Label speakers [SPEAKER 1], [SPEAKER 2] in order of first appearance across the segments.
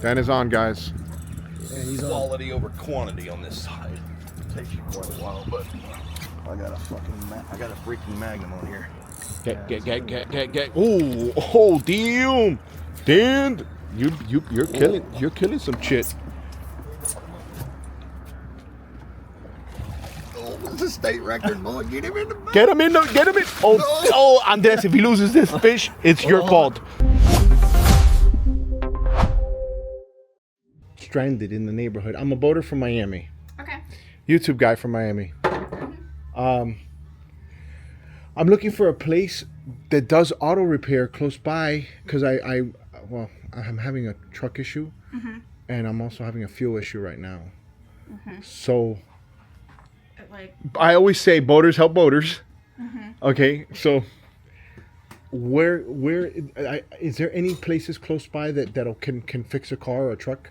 [SPEAKER 1] Dan is on, guys.
[SPEAKER 2] Yeah, he's quality over quantity on this side. It takes you quite a while, but I got a freaking Magnum on here.
[SPEAKER 1] Get. Oh, damn. Dan, you're killing some shit.
[SPEAKER 2] Oh, it's a state record, boy. Get him in the back.
[SPEAKER 1] Get him in. Oh, no. Oh, Andres, if he loses this fish, it's your fault. Stranded in the neighborhood. I'm a boater from Miami.
[SPEAKER 3] Okay.
[SPEAKER 1] YouTube guy from Miami. I'm looking for a place that does auto repair close by because I'm having a truck issue, and I'm also having a fuel issue right now. So I always say boaters help boaters. Okay, so where is there any places close by that can fix a car or a truck?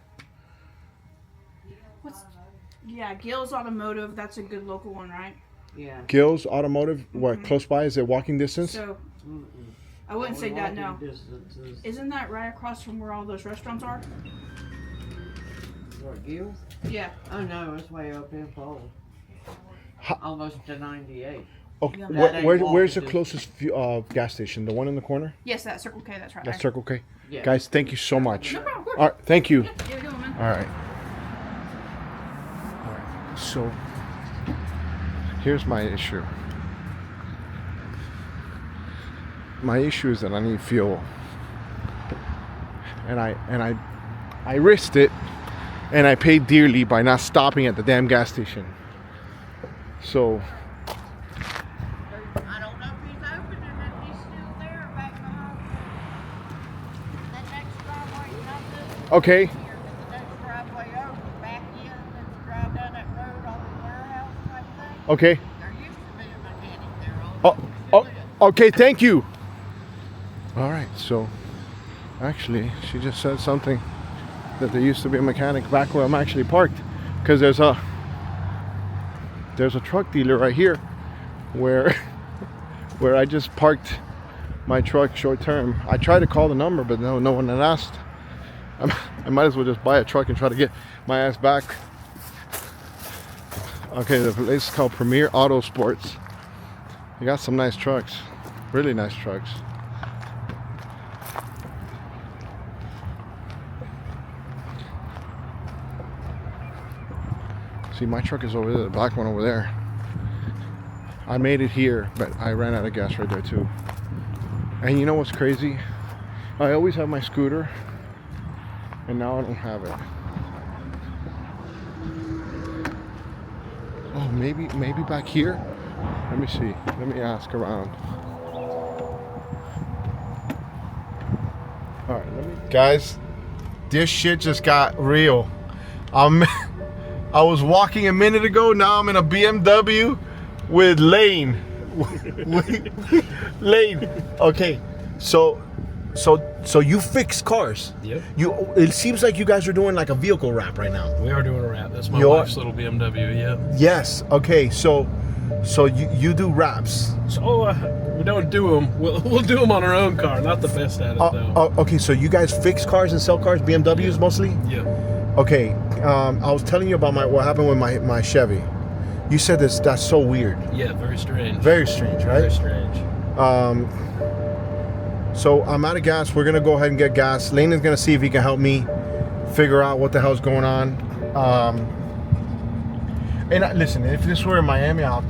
[SPEAKER 3] Yeah, Gill's Automotive. That's a good local one, right?
[SPEAKER 4] Yeah.
[SPEAKER 1] Gill's Automotive. What, close by? Is it walking distance?
[SPEAKER 3] So I wouldn't say that. No. Isn't that right across from where all those restaurants are?
[SPEAKER 4] What, Gill's?
[SPEAKER 3] Yeah.
[SPEAKER 4] Oh no, it's way up in Paul. Almost to 98.
[SPEAKER 1] Okay. Where's the closest gas station? The one in the corner?
[SPEAKER 3] Yes, that Circle K. That's right.
[SPEAKER 1] That's Circle K.
[SPEAKER 4] Yeah.
[SPEAKER 1] Guys, thank you so much.
[SPEAKER 3] No problem.
[SPEAKER 1] All right, thank you.
[SPEAKER 3] Yeah, you're good, man.
[SPEAKER 1] All right. So here's my issue. My issue is that I need fuel, and I risked it, and I paid dearly by not stopping at the damn gas station. So
[SPEAKER 4] I don't know if he's open and if he's still there back behind that next driveway. Not this
[SPEAKER 1] okay.
[SPEAKER 4] here, but the next driveway over, back in and drive down that road on the warehouse type thing.
[SPEAKER 1] Okay.
[SPEAKER 4] There used to be a mechanic there.
[SPEAKER 1] Okay, thank you. All right, so actually she just said something that there used to be a mechanic back where I'm actually parked, because there's a truck dealer right here where I just parked my truck short term. I tried to call the number, but no one had asked. I might as well just buy a truck and try to get my ass back. Okay, the place is called Premier Auto Sports. They got some nice trucks, really nice trucks. See, my truck is over there, the black one over there. I made it here, but I ran out of gas right there too. And you know what's crazy? I always have my scooter, and now I don't have it. Oh, maybe back here? Let me see. Let me ask around. All right, guys, this shit just got real. I was walking a minute ago. Now I'm in a BMW with Lane. Lane. Okay, so you fix cars.
[SPEAKER 5] Yep.
[SPEAKER 1] It seems like you guys are doing like a vehicle wrap right now.
[SPEAKER 5] We are doing a wrap. That's my wife's little BMW. Yeah.
[SPEAKER 1] Yes. Okay. So you do wraps.
[SPEAKER 5] So we don't do them. We'll do them on our own car. Not the best at it though.
[SPEAKER 1] Okay. So you guys fix cars and sell cars, BMWs mostly.
[SPEAKER 5] Yeah.
[SPEAKER 1] Okay. I was telling you about what happened with my Chevy. You said that's so weird.
[SPEAKER 5] Yeah. Very strange.
[SPEAKER 1] Very strange, right?
[SPEAKER 5] Very strange.
[SPEAKER 1] So I'm out of gas. We're gonna go ahead and get gas. Lane is gonna see if he can help me figure out what the hell's going on. And listen, if this were in Miami, I'll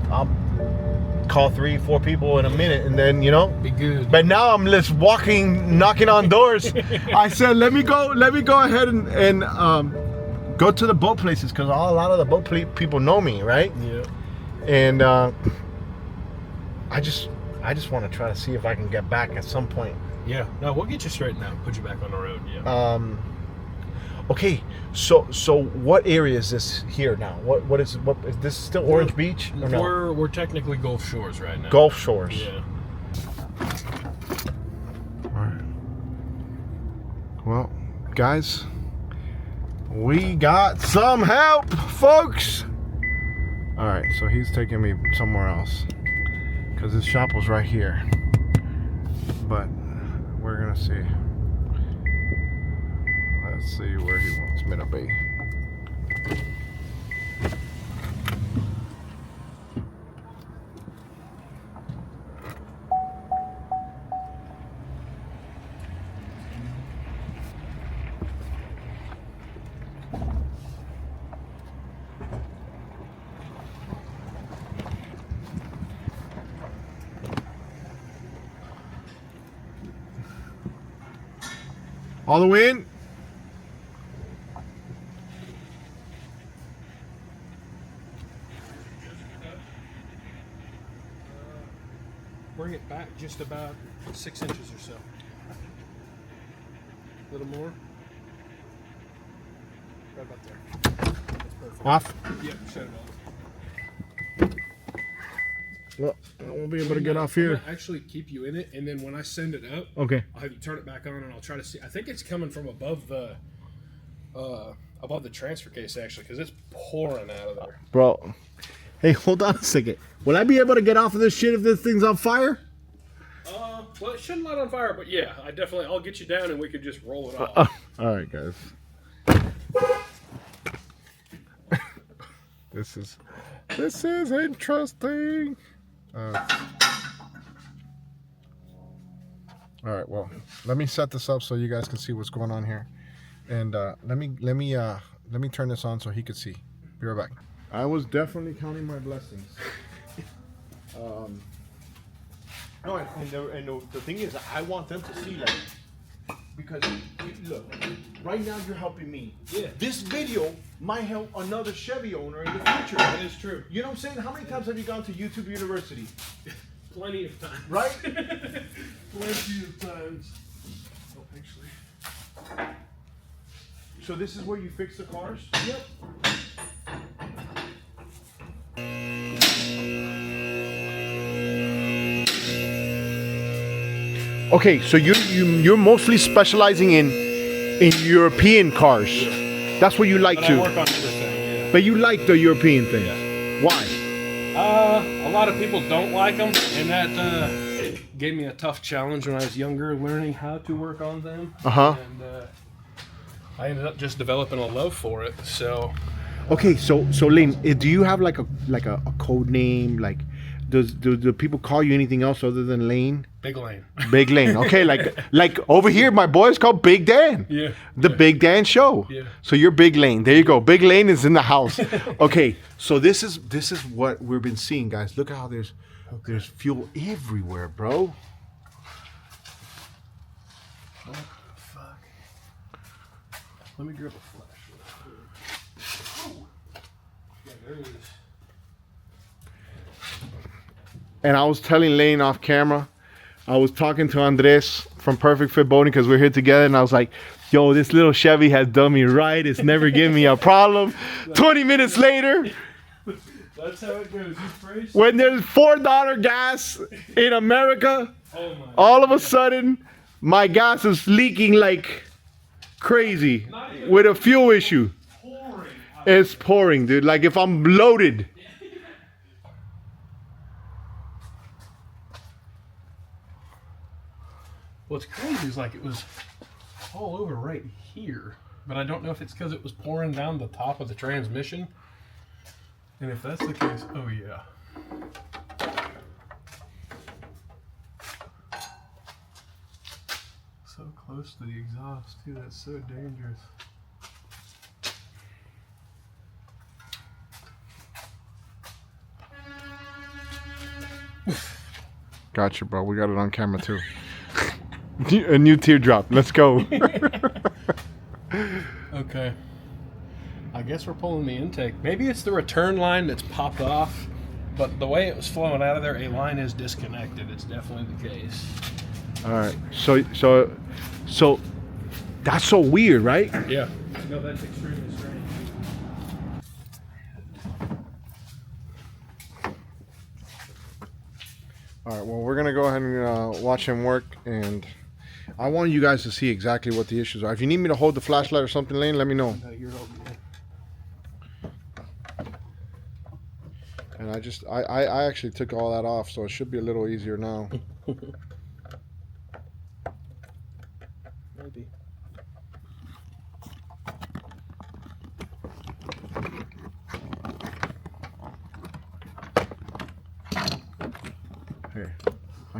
[SPEAKER 1] call 3-4 people in a minute, and then
[SPEAKER 5] be good.
[SPEAKER 1] But now I'm just walking, knocking on doors. I said, let me go ahead and go to the boat places, because a lot of the boat people know me, right?
[SPEAKER 5] Yeah.
[SPEAKER 1] And I just want to try to see if I can get back at some point.
[SPEAKER 5] Yeah. No, we'll get you straightened out. Put you back on the road. Yeah.
[SPEAKER 1] Okay. So what area is this here now? What is this still Orange Beach? Or no?
[SPEAKER 5] We're technically Gulf Shores right now.
[SPEAKER 1] Gulf Shores.
[SPEAKER 5] Yeah.
[SPEAKER 1] All right. Well, guys, we got some help, folks. All right. So he's taking me somewhere else, because his shop was right here, but we're gonna see. Let's see where he wants me to be. All the way in.
[SPEAKER 5] Bring it back just about 6 inches or so. A little more. Right about there. That's perfect.
[SPEAKER 1] Off.
[SPEAKER 5] Yep, shut it off.
[SPEAKER 1] Well, I won't be able to get off
[SPEAKER 5] I'm
[SPEAKER 1] here.
[SPEAKER 5] gonna actually keep you in it, and then when I send it up,
[SPEAKER 1] Okay.
[SPEAKER 5] I'll have you turn it back on, and I'll try to see. I think it's coming from above the transfer case actually, because it's pouring out of there.
[SPEAKER 1] Bro. Hey, hold on a second. Will I be able to get off of this shit if this thing's on fire?
[SPEAKER 5] Well, it shouldn't light on fire, but yeah, I'll get you down, and we could just roll it off.
[SPEAKER 1] All right, guys. This is interesting. All right, well, let me set this up so you guys can see what's going on here, and let me turn this on so he could see. Be right back. I was definitely counting my blessings.
[SPEAKER 2] No, and the thing is, I want them to see, like, because look, right now you're helping me.
[SPEAKER 5] Yeah.
[SPEAKER 2] This video might help another Chevy owner in the future.
[SPEAKER 5] That is true.
[SPEAKER 2] You know what I'm saying? How many times have you gone to YouTube University?
[SPEAKER 5] Plenty of times.
[SPEAKER 2] Right?
[SPEAKER 5] Plenty of times. Oh, actually.
[SPEAKER 2] So this is where you fix the cars?
[SPEAKER 5] Yep.
[SPEAKER 1] Okay, so you're mostly specializing in European cars. That's what you like
[SPEAKER 5] But
[SPEAKER 1] to.
[SPEAKER 5] I work on everything, yeah.
[SPEAKER 1] But you like the European things.
[SPEAKER 5] Yeah.
[SPEAKER 1] Why?
[SPEAKER 5] A lot of people don't like them, and that gave me a tough challenge when I was younger, learning how to work on them.
[SPEAKER 1] Uh-huh.
[SPEAKER 5] And I ended up just developing a love for it. So.
[SPEAKER 1] Okay, so Lane, do you have like a code name? Like, do people call you anything else other than Lane?
[SPEAKER 5] Big Lane.
[SPEAKER 1] Big Lane. Okay, like over here, my boy's called Big Dan.
[SPEAKER 5] Yeah.
[SPEAKER 1] The Big Dan Show.
[SPEAKER 5] Yeah.
[SPEAKER 1] So you're Big Lane. There you go. Big Lane is in the house. Okay, so this is what we've been seeing, guys. Look how there's fuel everywhere, bro.
[SPEAKER 5] Oh, fuck. Let me grab a flashlight. Oh. Yeah, there it is.
[SPEAKER 1] And I was telling Lane off camera, I was talking to Andres from Perfect Fit Boating because we're here together, and I was like, yo, this little Chevy has done me right. It's never given me a problem. 20 minutes later,
[SPEAKER 5] That's how it goes. You first.
[SPEAKER 1] when there's $4 gas in America,
[SPEAKER 5] Oh my.
[SPEAKER 1] all of a sudden, my gas is leaking like crazy with a fuel issue.
[SPEAKER 5] Pouring.
[SPEAKER 1] It's pouring, dude. Like if I'm loaded.
[SPEAKER 5] What's crazy is like it was all over right here, but I don't know if it's because it was pouring down the top of the transmission. And if that's the case, oh yeah. So close to the exhaust too, that's so dangerous.
[SPEAKER 1] Gotcha, bro. We got it on camera too. A new teardrop. Let's go.
[SPEAKER 5] Okay. I guess we're pulling the intake. Maybe it's the return line that's popped off, but the way it was flowing out of there, a line is disconnected. It's definitely the case.
[SPEAKER 1] All right. So that's so weird, right?
[SPEAKER 5] Yeah. No, that's extremely strange.
[SPEAKER 1] All right. Well, we're gonna go ahead and watch him work, and I want you guys to see exactly what the issues are. If you need me to hold the flashlight or something, Lane, let me know.
[SPEAKER 5] No, you're all good.
[SPEAKER 1] And I actually took all that off, so it should be a little easier now.
[SPEAKER 5] Maybe.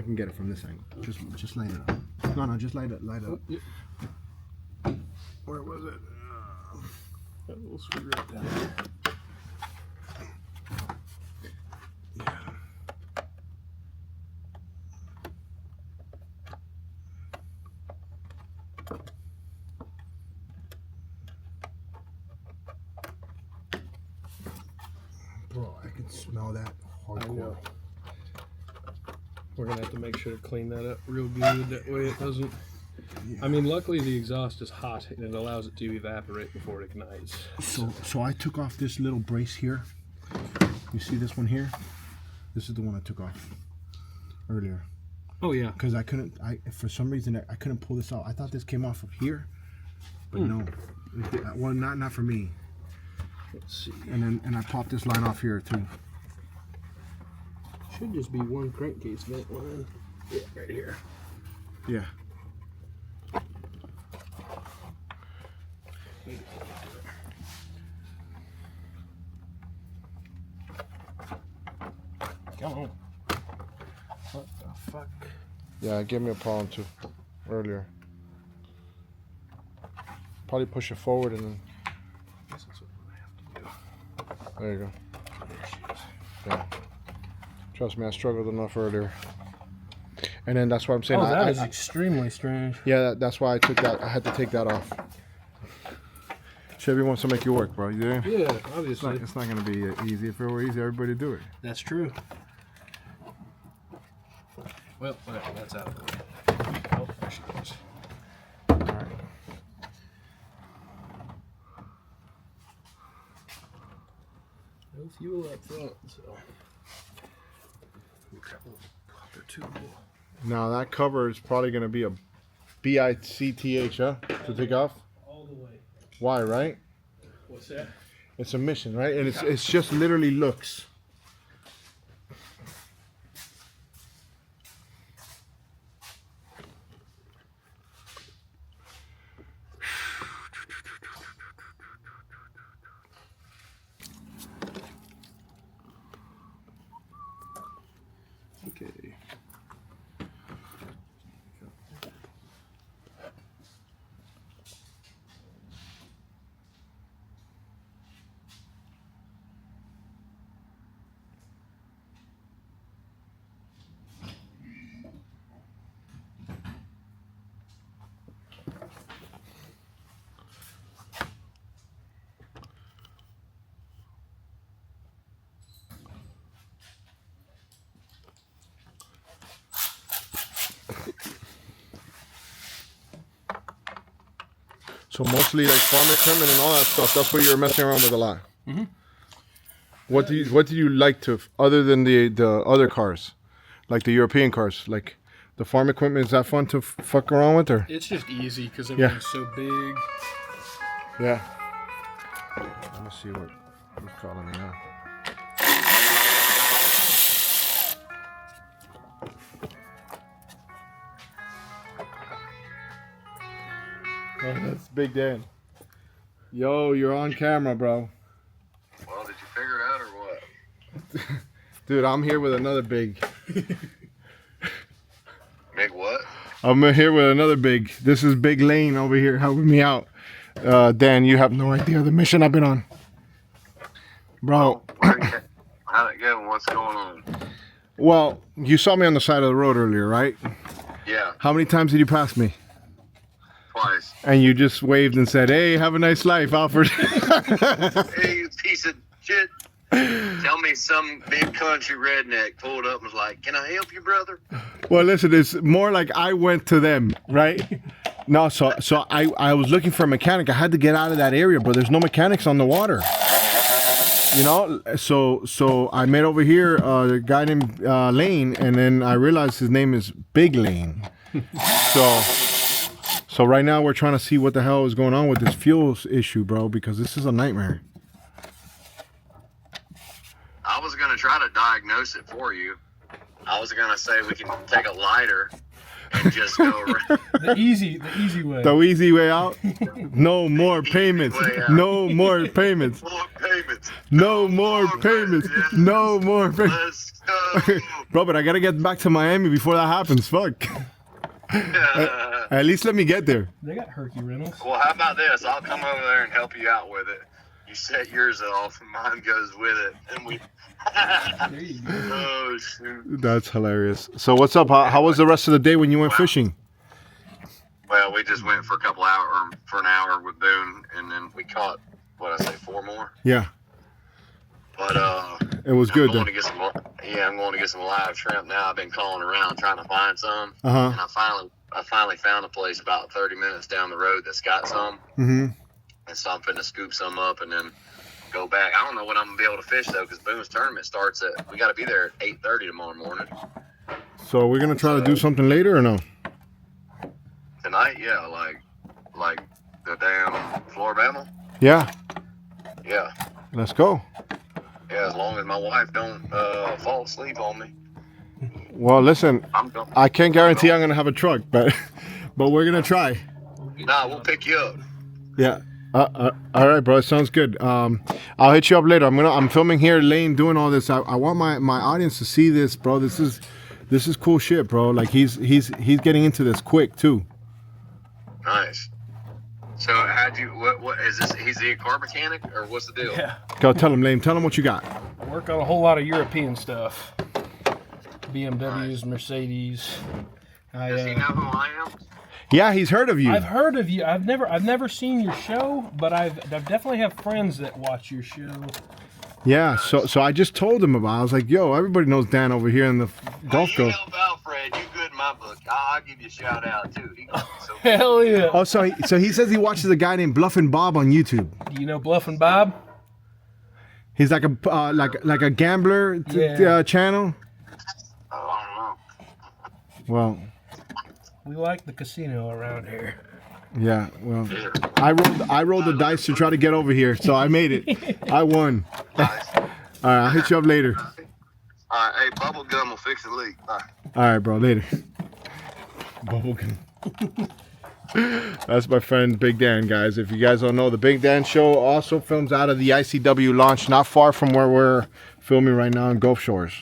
[SPEAKER 1] can get it from this angle. Just light it up. No, just light it up.
[SPEAKER 5] Yep.
[SPEAKER 1] Where was it?
[SPEAKER 5] That little screw right down.
[SPEAKER 1] Bro, I can smell that hardcore.
[SPEAKER 5] We're gonna have to make sure to clean that up real good. That way it doesn't.
[SPEAKER 1] Yeah.
[SPEAKER 5] I mean, luckily the exhaust is hot and it allows it to evaporate before it ignites.
[SPEAKER 1] So I took off this little brace here. You see this one here? This is the one I took off earlier.
[SPEAKER 5] Oh yeah.
[SPEAKER 1] Because for some reason I couldn't pull this out. I thought this came off of here, but no. Well, not for me.
[SPEAKER 5] Let's see.
[SPEAKER 1] And I popped this line off here too.
[SPEAKER 5] Should just be one crankcase vent line. Yeah, right here.
[SPEAKER 1] Yeah.
[SPEAKER 5] Come on. What the fuck?
[SPEAKER 1] Yeah, it gave me a problem too earlier. Probably push it forward and then.
[SPEAKER 5] Guess that's what I have to do.
[SPEAKER 1] There you go.
[SPEAKER 5] There she is.
[SPEAKER 1] Yeah. Trust me, I struggled enough earlier. And then that's why I'm saying.
[SPEAKER 5] Oh, that is extremely strange.
[SPEAKER 1] Yeah, that's why I took that. I had to take that off. Chevy wants to make you work, bro. You there?
[SPEAKER 5] Yeah,
[SPEAKER 1] It's
[SPEAKER 5] obviously.
[SPEAKER 1] not going to be easy. If it were easy, everybody would do it.
[SPEAKER 5] That's true. Well, whatever, that's out of the way. Oh, there she goes.
[SPEAKER 1] All right.
[SPEAKER 5] No fuel up front, so. Grab a little popper tool.
[SPEAKER 1] Now that cover is probably going to be a BICTH, huh? To take off.
[SPEAKER 5] All the way.
[SPEAKER 1] Why, right?
[SPEAKER 5] What's that?
[SPEAKER 1] It's a mission, right? And it's just literally looks.
[SPEAKER 5] Okay.
[SPEAKER 1] So mostly like farm equipment and all that stuff. That's what you're messing around with a lot.
[SPEAKER 5] Mm-hmm.
[SPEAKER 1] What do you like to, other than the other cars, like the European cars, like the farm equipment? Is that fun to fuck around with, or?
[SPEAKER 5] It's just easy because everything's so big.
[SPEAKER 1] Yeah. Let me see who's calling me now. Oh, that's Big Dan. Yo, you're on camera, bro.
[SPEAKER 2] Well, did you figure it out or what?
[SPEAKER 1] Dude, I'm here with another big.
[SPEAKER 2] Big what?
[SPEAKER 1] I'm here with another big. This is Big Lane over here helping me out. Dan, you have no idea the mission I've been on. Bro.
[SPEAKER 2] How'd it go? What's going on?
[SPEAKER 1] Well, you saw me on the side of the road earlier, right?
[SPEAKER 2] Yeah,
[SPEAKER 1] How many times did you pass me?
[SPEAKER 2] twice.
[SPEAKER 1] And you just waved and said, hey, have a nice life, Alfred.
[SPEAKER 2] Hey, you piece of shit. Tell me some big country redneck pulled up and was like, can I help you, brother?
[SPEAKER 1] Well, listen, it's more like I went to them, right? No, so I was looking for a mechanic. I had to get out of that area, but there's no mechanics on the water. You know, so I met over here a guy named Lane, and then I realized his name is Big Lane. So right now we're trying to see what the hell is going on with this fuel issue, bro, because this is a nightmare.
[SPEAKER 2] I was going to try to diagnose it for you. I was going to say we can take a lighter
[SPEAKER 6] and just go around.
[SPEAKER 5] The easy way.
[SPEAKER 1] The easy way out. No more payments.
[SPEAKER 6] way out.
[SPEAKER 1] No more payments.
[SPEAKER 6] More payments.
[SPEAKER 1] No more payments.
[SPEAKER 6] Yes.
[SPEAKER 1] No more payments.
[SPEAKER 6] Let's go.
[SPEAKER 1] Bro, but I gotta get back to Miami before that happens. Fuck. At least let me get there.
[SPEAKER 5] They got Herky rentals.
[SPEAKER 6] Well, how about this? I'll come over there and help you out with it. You set yours off, and mine goes with it, and we.
[SPEAKER 5] There you go.
[SPEAKER 6] Oh shoot!
[SPEAKER 1] That's hilarious. So what's up? How was the rest of the day when you went fishing?
[SPEAKER 6] Well, we just went for a couple hours, for an hour with Boone, and then we caught what I say 4 more.
[SPEAKER 1] Yeah,
[SPEAKER 6] But
[SPEAKER 1] it was good
[SPEAKER 6] I'm
[SPEAKER 1] then.
[SPEAKER 6] going to get some. Yeah, I'm going to get some live shrimp now. I've been calling around trying to find some,
[SPEAKER 1] Uh-huh.
[SPEAKER 6] and I finally found a place about 30 minutes down the road that's got some.
[SPEAKER 1] Mm-hmm.
[SPEAKER 6] And so I'm finna scoop some up and then go back. I don't know when I'm gonna be able to fish though, because Boone's tournament starts at. We got to be there at 8:30 tomorrow morning.
[SPEAKER 1] So we're gonna try to do something later or no?
[SPEAKER 6] Tonight, yeah, like the damn Floribama.
[SPEAKER 1] Yeah,
[SPEAKER 6] Yeah,
[SPEAKER 1] let's go.
[SPEAKER 6] yeah. As long as my wife don't fall asleep on me,
[SPEAKER 1] Well, listen,
[SPEAKER 6] I'm going.
[SPEAKER 1] I can't guarantee I'm gonna have a truck, but we're gonna try.
[SPEAKER 6] Nah, we'll pick you up.
[SPEAKER 1] Yeah. All right, bro. Sounds good. I'll hit you up later. I'm filming here, Lane, doing all this. I want my audience to see this, bro. This is cool shit, bro. Like he's getting into this quick too.
[SPEAKER 6] Nice. So how'd you? What is this? He's a car mechanic, or what's the deal?
[SPEAKER 5] Yeah.
[SPEAKER 1] Go tell him, Lane. Tell him what you got.
[SPEAKER 5] I work on a whole lot of European stuff. BMWs, Mercedes.
[SPEAKER 6] Does he know who I am?
[SPEAKER 1] Yeah, he's heard of you.
[SPEAKER 5] I've heard of you. I've never seen your show, but I've definitely have friends that watch your show.
[SPEAKER 1] Yeah. So I just told him about. I was like, yo, everybody knows Dan over here in the Gulf
[SPEAKER 6] You
[SPEAKER 1] Coast.
[SPEAKER 6] help Alfred. You good in my book. I'll give you a shout out too. He gonna be so
[SPEAKER 5] Hell yeah.
[SPEAKER 1] Oh, so he says he watches a guy named Bluff and Bob on YouTube.
[SPEAKER 5] Do you know Bluff and Bob?
[SPEAKER 1] He's like a like a gambler
[SPEAKER 5] Yeah.
[SPEAKER 1] channel.
[SPEAKER 6] I
[SPEAKER 1] Well,
[SPEAKER 5] We like the casino around here.
[SPEAKER 1] yeah. Well,
[SPEAKER 6] don't know.
[SPEAKER 1] I rolled the dice to try to get over here, so I made it. I won. All right, I'll hit you up later.
[SPEAKER 6] All right, hey, bubble gum will fix the leak. Bye.
[SPEAKER 1] All right, bro. Later. Bubblegum. That's my friend Big Dan, guys. If you guys don't know, the Big Dan Show also films out of the ICW launch, not far from where we're filming right now in Gulf Shores.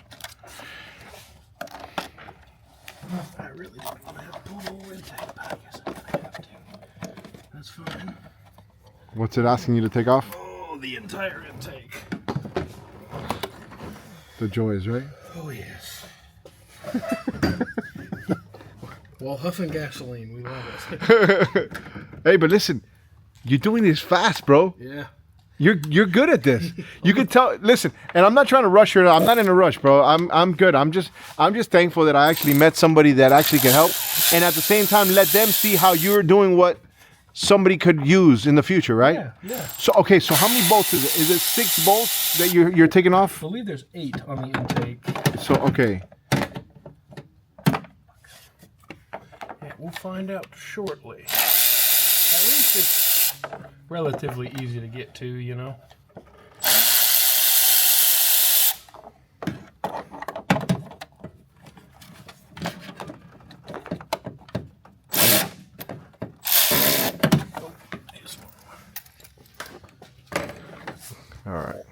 [SPEAKER 5] I really don't want to have pull over intake, but I guess I'm gonna have to. That's fine.
[SPEAKER 1] What's it asking you to take off?
[SPEAKER 5] Oh, the entire intake.
[SPEAKER 1] The joys, right?
[SPEAKER 5] Oh yes. Well, huffing gasoline, we love it.
[SPEAKER 1] Hey, but listen, you're doing this fast, bro.
[SPEAKER 5] Yeah.
[SPEAKER 1] You're good at this. You can tell. Listen, and I'm not trying to rush you. I'm not in a rush, bro. I'm good. I'm just thankful that I actually met somebody that actually can help, and at the same time let them see how you're doing what somebody could use in the future, right?
[SPEAKER 5] Yeah, yeah.
[SPEAKER 1] So okay, so how many bolts is it? Is it 6 bolts that you're taking off?
[SPEAKER 5] I believe there's 8 on the intake.
[SPEAKER 1] So okay.
[SPEAKER 5] Yeah, we'll find out shortly. At least it's relatively easy to get to, you know.
[SPEAKER 1] All right.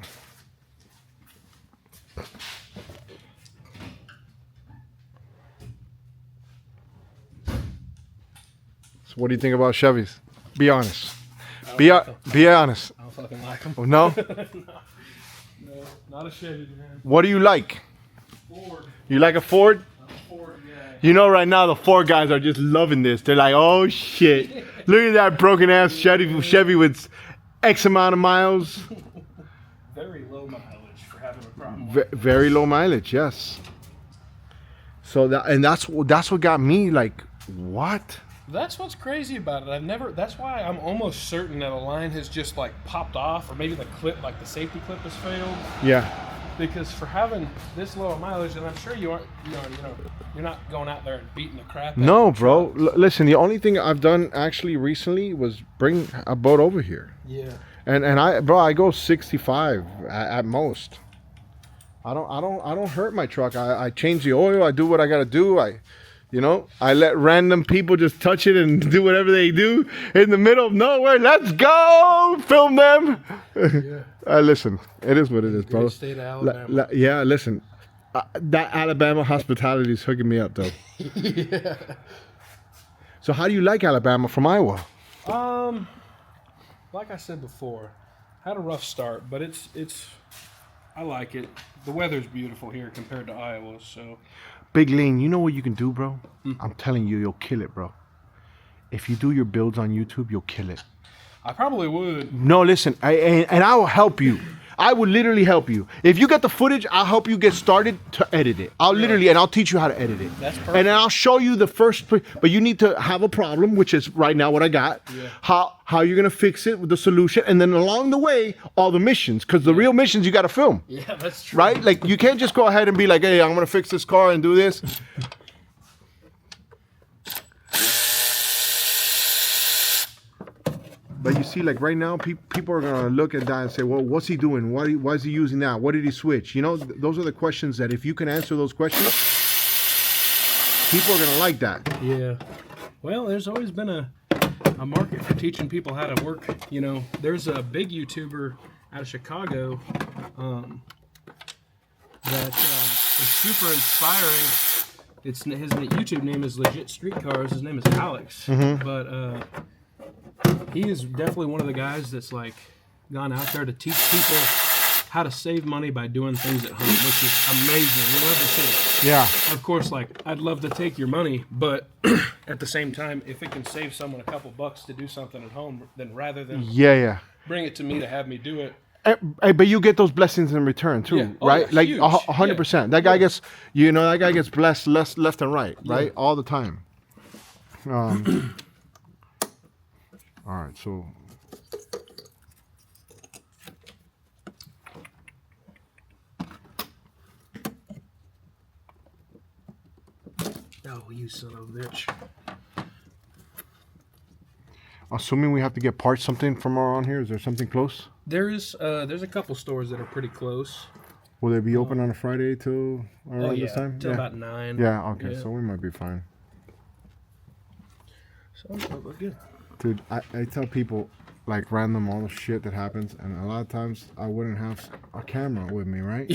[SPEAKER 1] So what do you think about Chevys? Be honest. Be honest.
[SPEAKER 5] I don't fucking like them.
[SPEAKER 1] Oh, no?
[SPEAKER 5] No, not a Chevy, man.
[SPEAKER 1] What do you like?
[SPEAKER 5] Ford.
[SPEAKER 1] You like a Ford?
[SPEAKER 5] I'm a Ford guy.
[SPEAKER 1] You know right now the Ford guys are just loving this. They're like, oh shit. Look at that broken ass Chevy with X amount of miles.
[SPEAKER 5] Very low mileage for having a problem.
[SPEAKER 1] Very low mileage, yes. So that's what got me like, what?
[SPEAKER 5] That's what's crazy about it. That's why I'm almost certain that a line has just like popped off, or maybe the clip, like the safety clip has failed.
[SPEAKER 1] Yeah.
[SPEAKER 5] Because for having this low mileage, and I'm sure you aren't, you're not going out there and beating the crap out
[SPEAKER 1] No,
[SPEAKER 5] of
[SPEAKER 1] bro.
[SPEAKER 5] trucks.
[SPEAKER 1] Listen, the only thing I've done actually recently was bring a boat over here.
[SPEAKER 5] Yeah.
[SPEAKER 1] And I go 65 at most. I don't hurt my truck. I change the oil. I do what I gotta do. You know, I let random people just touch it and do whatever they do in the middle of nowhere. Let's go, film them.
[SPEAKER 5] Yeah.
[SPEAKER 1] Listen, it is what it is, bro.
[SPEAKER 5] Great state of Alabama.
[SPEAKER 1] Yeah, listen, that Alabama hospitality is hooking me up, though.
[SPEAKER 5] Yeah.
[SPEAKER 1] So, how do you like Alabama from Iowa?
[SPEAKER 5] Like I said before, had a rough start, but it's I like it. The weather's beautiful here compared to Iowa, so.
[SPEAKER 1] Big Lean, you know what you can do, bro? I'm telling you, you'll kill it, bro. If you do your builds on YouTube, you'll kill it.
[SPEAKER 5] I probably would.
[SPEAKER 1] No, listen, and I will help you. I will literally help you. If you get the footage, I'll help you get started to edit it. I'll literally, and I'll teach you how to edit it.
[SPEAKER 5] That's perfect.
[SPEAKER 1] And then I'll show you the first, but you need to have a problem, which is right now what I got.
[SPEAKER 5] Yeah.
[SPEAKER 1] How you're gonna fix it with the solution, and then along the way, all the missions, because the real missions you got to film.
[SPEAKER 5] Yeah, that's true.
[SPEAKER 1] Right? Like you can't just go ahead and be like, hey, I'm gonna fix this car and do this. But you see, like right now, people are gonna look at that and say, "Well, what's he doing? Why is he using that? What did he switch?" You know, those are the questions that if you can answer those questions, people are gonna like that.
[SPEAKER 5] Yeah. Well, there's always been a market for teaching people how to work. You know, there's a big YouTuber out of Chicago that is super inspiring. His YouTube name is Legit Street Cars. His name is Alex. But he is definitely one of the guys that's like gone out there to teach people how to save money by doing things at home, which is amazing. We love to see it.
[SPEAKER 1] Yeah.
[SPEAKER 5] Of course, like I'd love to take your money, but at the same time, if it can save someone a couple bucks to do something at home, then rather than
[SPEAKER 1] Yeah.
[SPEAKER 5] bring it to me to have me do it.
[SPEAKER 1] But you get those blessings in return too,
[SPEAKER 5] Yeah. Oh,
[SPEAKER 1] right?
[SPEAKER 5] yeah,
[SPEAKER 1] Like
[SPEAKER 5] huge.
[SPEAKER 1] 100%. That guy gets, that guy gets blessed left and right, right, all the time. All right, so.
[SPEAKER 5] Oh, you son of a bitch.
[SPEAKER 1] Assuming we have to get parts something from around here, is there something close?
[SPEAKER 5] There's a couple stores that are pretty close.
[SPEAKER 1] Will they be open on a Friday till around this time?
[SPEAKER 5] till about 9.
[SPEAKER 1] Yeah, okay,
[SPEAKER 5] Yeah.
[SPEAKER 1] so we might be fine.
[SPEAKER 5] So we're good.
[SPEAKER 1] Dude, I tell people like random all the shit that happens, and a lot of times I wouldn't have a camera with me, right?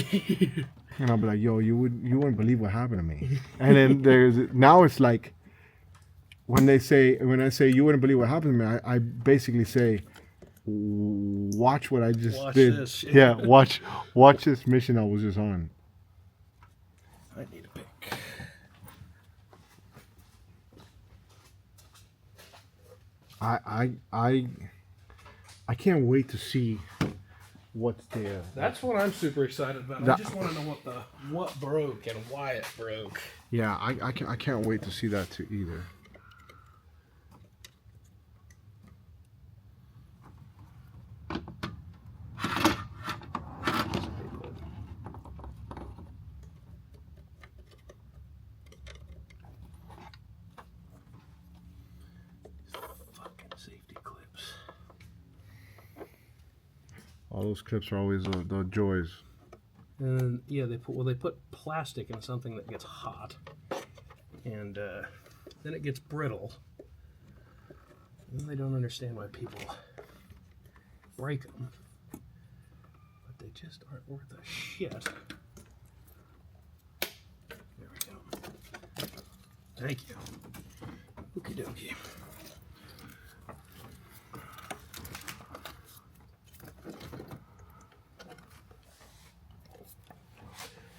[SPEAKER 1] And I'll be like, yo, you wouldn't believe what happened to me. And then now it's like when I say you wouldn't believe what happened to me, I basically say, watch what I just did.
[SPEAKER 5] This.
[SPEAKER 1] Yeah, watch this mission I was just on.
[SPEAKER 5] I need a pick.
[SPEAKER 1] I can't wait to see what's there.
[SPEAKER 5] That's what I'm super excited about. I just want to know what broke and why it broke.
[SPEAKER 1] Yeah, I can't wait to see that too either.
[SPEAKER 5] Fucking safety clips.
[SPEAKER 1] All those clips are always the joys.
[SPEAKER 5] And yeah, they put plastic in something that gets hot, and then it gets brittle. And they don't understand why people break them, but they just aren't worth a shit. There we go. Thank you. Okie dokie.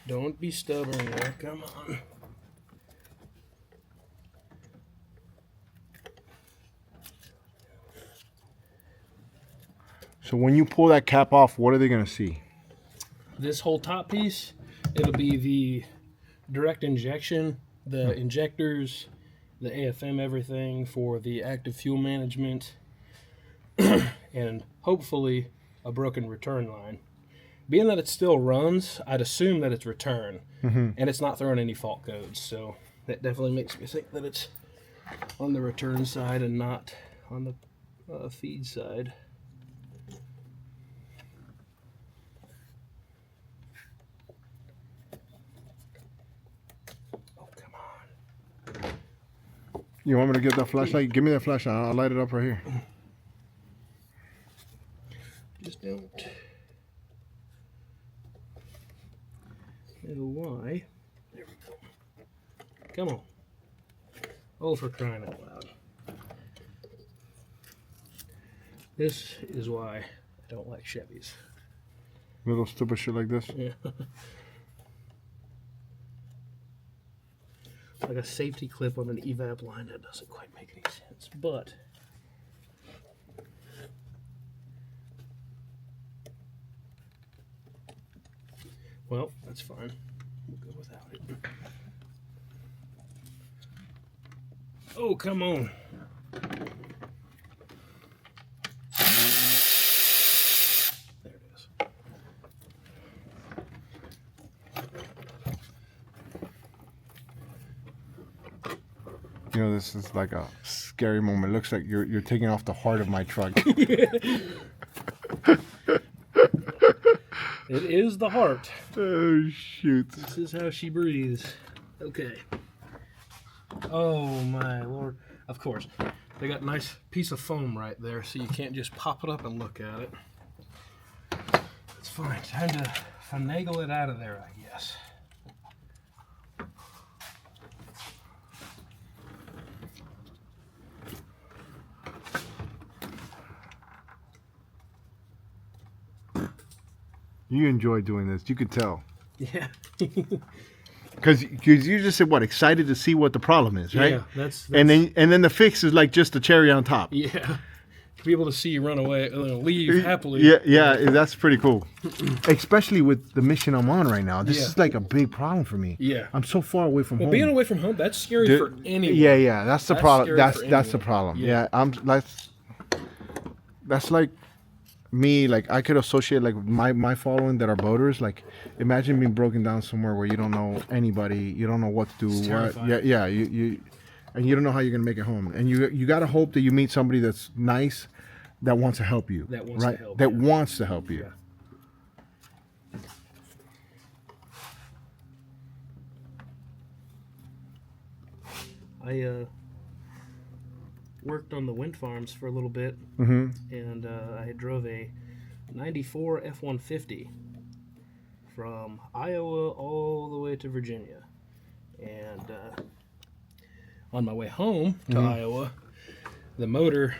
[SPEAKER 5] Don't be stubborn there, come on.
[SPEAKER 1] So when you pull that cap off, what are they gonna see?
[SPEAKER 5] This whole top piece, it'll be the direct injection, the injectors, the AFM, everything for the active fuel management, and hopefully a broken return line. Being that it still runs, I'd assume that it's return, and it's not throwing any fault codes. So that definitely makes me think that it's on the return side and not on the feed side. Oh, come on.
[SPEAKER 1] You want me to get that flashlight? Give me that flashlight. I'll light it up right here.
[SPEAKER 5] Just don't. Little Y. There we go. Come on. Oh, for crying out loud. This is why I don't like Chevys.
[SPEAKER 1] Little stupid shit like this.
[SPEAKER 5] Yeah. Like a safety clip on an evap line, that doesn't quite make any sense, but well, that's fine. We'll go without it. Oh, come on. There it is.
[SPEAKER 1] You know, this is like a scary moment. It looks like you're taking off the heart of my truck.
[SPEAKER 5] It is the heart.
[SPEAKER 1] Oh, shoot.
[SPEAKER 5] This is how she breathes. Okay. Oh my lord. Of course. They got a nice piece of foam right there, so you can't just pop it up and look at it. It's fine. Time to finagle it out of there, I guess.
[SPEAKER 1] You enjoy doing this. You could tell.
[SPEAKER 5] Yeah.
[SPEAKER 1] Because you just said, what, excited to see what the problem is, right?
[SPEAKER 5] Yeah, that's
[SPEAKER 1] and then the fix is like just the cherry on top.
[SPEAKER 5] yeah. To be able to see you run away, leave happily.
[SPEAKER 1] Yeah, that's pretty cool. Especially with the mission I'm on right now. This is like a big problem for me.
[SPEAKER 5] Yeah.
[SPEAKER 1] I'm so far away from home.
[SPEAKER 5] Being away from home, that's scary for anyone.
[SPEAKER 1] Yeah, that's the problem.
[SPEAKER 5] Scary
[SPEAKER 1] That's
[SPEAKER 5] for
[SPEAKER 1] the problem.
[SPEAKER 5] anyone.
[SPEAKER 1] Yeah, that's like me. Like I could associate like my following that are boaters. Like imagine being broken down somewhere where you don't know anybody, you don't know what to do.
[SPEAKER 5] It's
[SPEAKER 1] What?
[SPEAKER 5] terrifying.
[SPEAKER 1] Yeah, you and you don't know how you're gonna make it home. And you gotta hope that you meet somebody that's nice, that wants to help you.
[SPEAKER 5] That wants
[SPEAKER 1] right?
[SPEAKER 5] to help
[SPEAKER 1] That
[SPEAKER 5] you.
[SPEAKER 1] wants to help you.
[SPEAKER 5] Yeah. I worked on the wind farms for a little bit, and I drove a '94 F-150 from Iowa all the way to Virginia. And on my way home to Iowa, the motor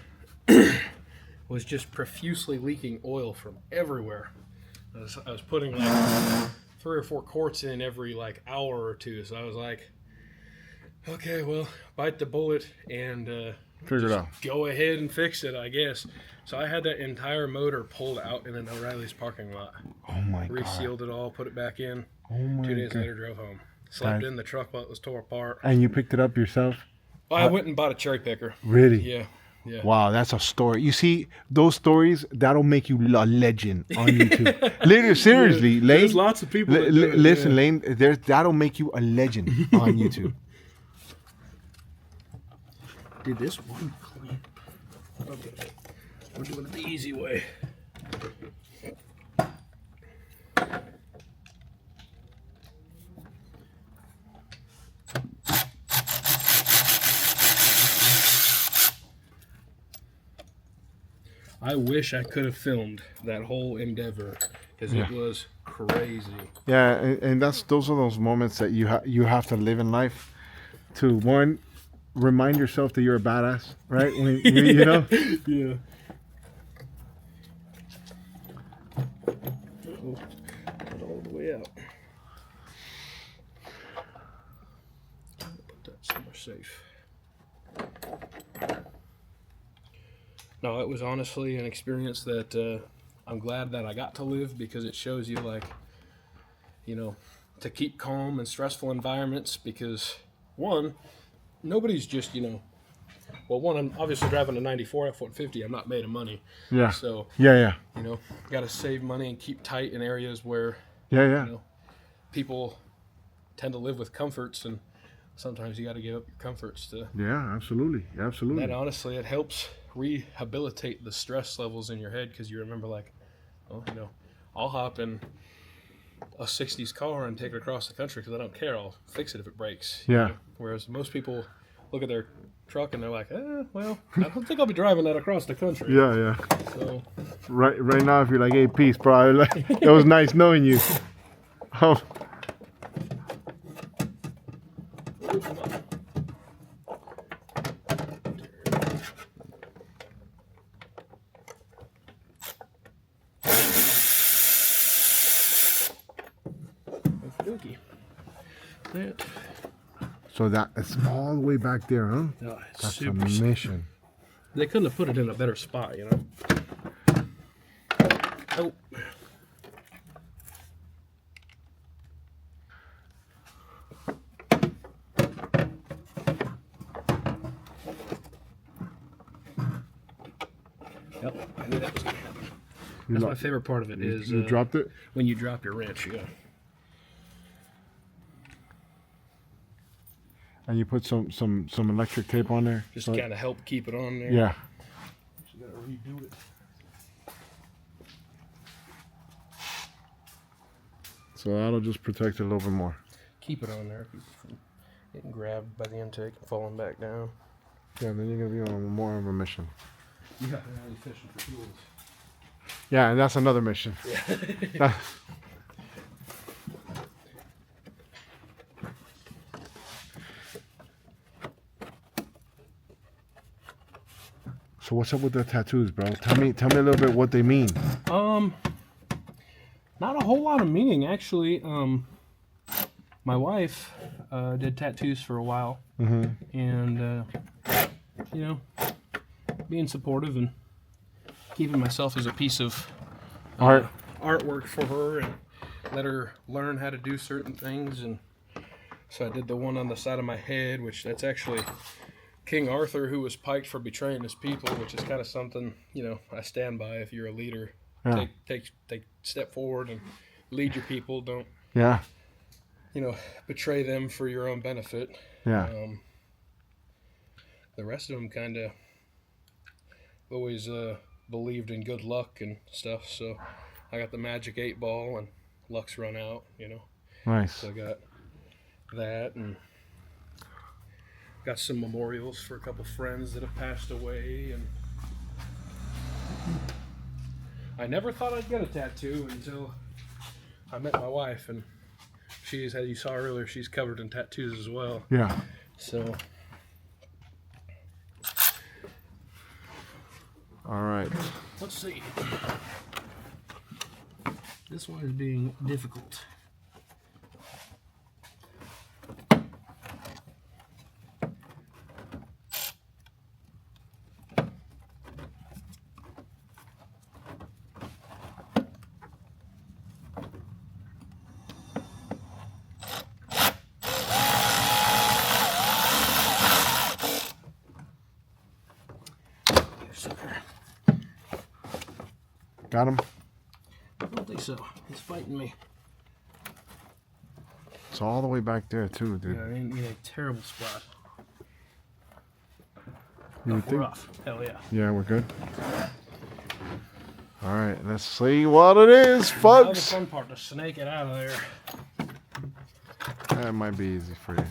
[SPEAKER 5] was just profusely leaking oil from everywhere. I was putting like 3 or 4 quarts in every like hour or two, so I was like, okay, well, bite the bullet and
[SPEAKER 1] Figure it out.
[SPEAKER 5] go ahead and fix it, I guess. So I had that entire motor pulled out in an O'Reilly's parking lot.
[SPEAKER 1] Oh my god.
[SPEAKER 5] Resealed it all, put it back in.
[SPEAKER 1] Oh my
[SPEAKER 5] 2 days
[SPEAKER 1] god.
[SPEAKER 5] later, drove home. Slept
[SPEAKER 1] Nice.
[SPEAKER 5] in the truck while it was tore apart.
[SPEAKER 1] And you picked it up yourself?
[SPEAKER 5] I went and bought a cherry picker.
[SPEAKER 1] Really?
[SPEAKER 5] Yeah. Yeah.
[SPEAKER 1] Wow, that's a story. You see, those stories, that'll make you a legend on YouTube. Literally, seriously, Lane.
[SPEAKER 5] There's lots of people that do it,
[SPEAKER 1] listen,
[SPEAKER 5] yeah.
[SPEAKER 1] Lane, that'll make you a legend on YouTube.
[SPEAKER 5] Dude, this one clamp. Okay. We're doing it the easy way. I wish I could have filmed that whole endeavor because it was crazy.
[SPEAKER 1] Yeah, and those are those moments that you have to live in life to, one, remind yourself that you're a badass, right? When you know?
[SPEAKER 5] Yeah. Put all the way out. Put that somewhere safe. No, it was honestly an experience that I'm glad that I got to live because it shows you, like, you know, to keep calm in stressful environments because, one, nobody's just, you know, well, one, I'm obviously driving a 94 F-150. I'm not made of money.
[SPEAKER 1] Yeah.
[SPEAKER 5] So,
[SPEAKER 1] Yeah.
[SPEAKER 5] you know, got to save money and keep tight in areas where,
[SPEAKER 1] Yeah.
[SPEAKER 5] you know, people tend to live with comforts, and sometimes you got to give up your comforts to.
[SPEAKER 1] Yeah, absolutely.
[SPEAKER 5] That honestly, it helps rehabilitate the stress levels in your head because you remember, like, oh, you know, I'll hop in a 60s car and take it across the country because I don't care. I'll fix it if it breaks.
[SPEAKER 1] Yeah.
[SPEAKER 5] Whereas most people look at their truck and they're like, well, I don't think I'll be driving that across the country.
[SPEAKER 1] Yeah, yeah.
[SPEAKER 5] So
[SPEAKER 1] Right now, if you're like, hey, peace, bro. Like, it was nice knowing you. Oh.
[SPEAKER 5] That.
[SPEAKER 1] So that it's all the way back there, huh?
[SPEAKER 5] Oh, it's
[SPEAKER 1] That's
[SPEAKER 5] super
[SPEAKER 1] a mission.
[SPEAKER 5] They couldn't have put it in a better spot, you know. Oh. Yep, I knew that was gonna happen. That's my favorite part of it is
[SPEAKER 1] you dropped it
[SPEAKER 5] when you drop your wrench, yeah.
[SPEAKER 1] and you put some electric tape on there.
[SPEAKER 5] Just to kind of help keep it on there.
[SPEAKER 1] Yeah.
[SPEAKER 5] You gotta redo it.
[SPEAKER 1] So that'll just protect it a little bit more.
[SPEAKER 5] Keep it on there, keep it from getting grabbed by the intake and falling back down.
[SPEAKER 1] Yeah, then you're gonna be on more of a mission.
[SPEAKER 5] Yeah, they're only fishing for tools.
[SPEAKER 1] Yeah, and that's another mission.
[SPEAKER 5] Yeah.
[SPEAKER 1] So what's up with the tattoos, bro? Tell me a little bit what they mean.
[SPEAKER 5] Not a whole lot of meaning actually. My wife did tattoos for a while, and you know, being supportive and keeping myself as a piece of artwork for her, and let her learn how to do certain things. And so I did the one on the side of my head, which that's actually King Arthur, who was piked for betraying his people, which is kind of something, you know, I stand by. If you're a leader, take step forward and lead your people. Don't, you know, betray them for your own benefit.
[SPEAKER 1] Yeah.
[SPEAKER 5] The rest of them kind of always believed in good luck and stuff. So I got the magic 8 ball, and luck's run out, you know.
[SPEAKER 1] Nice.
[SPEAKER 5] So I got that, and got some memorials for a couple friends that have passed away. And I never thought I'd get a tattoo until I met my wife, and she's, as you saw earlier, she's covered in tattoos as well.
[SPEAKER 1] Yeah.
[SPEAKER 5] So
[SPEAKER 1] all right.
[SPEAKER 5] let's see. This one is being difficult.
[SPEAKER 1] Got him?
[SPEAKER 5] I don't think so. He's fighting me.
[SPEAKER 1] It's all the way back there too, dude.
[SPEAKER 5] Yeah, in a terrible spot.
[SPEAKER 1] You would think?
[SPEAKER 5] We're off. Hell yeah.
[SPEAKER 1] Yeah, we're good. All right, let's see what it is,
[SPEAKER 5] Now the
[SPEAKER 1] folks.
[SPEAKER 5] fun part, to snake it out of there.
[SPEAKER 1] That might be easy for you.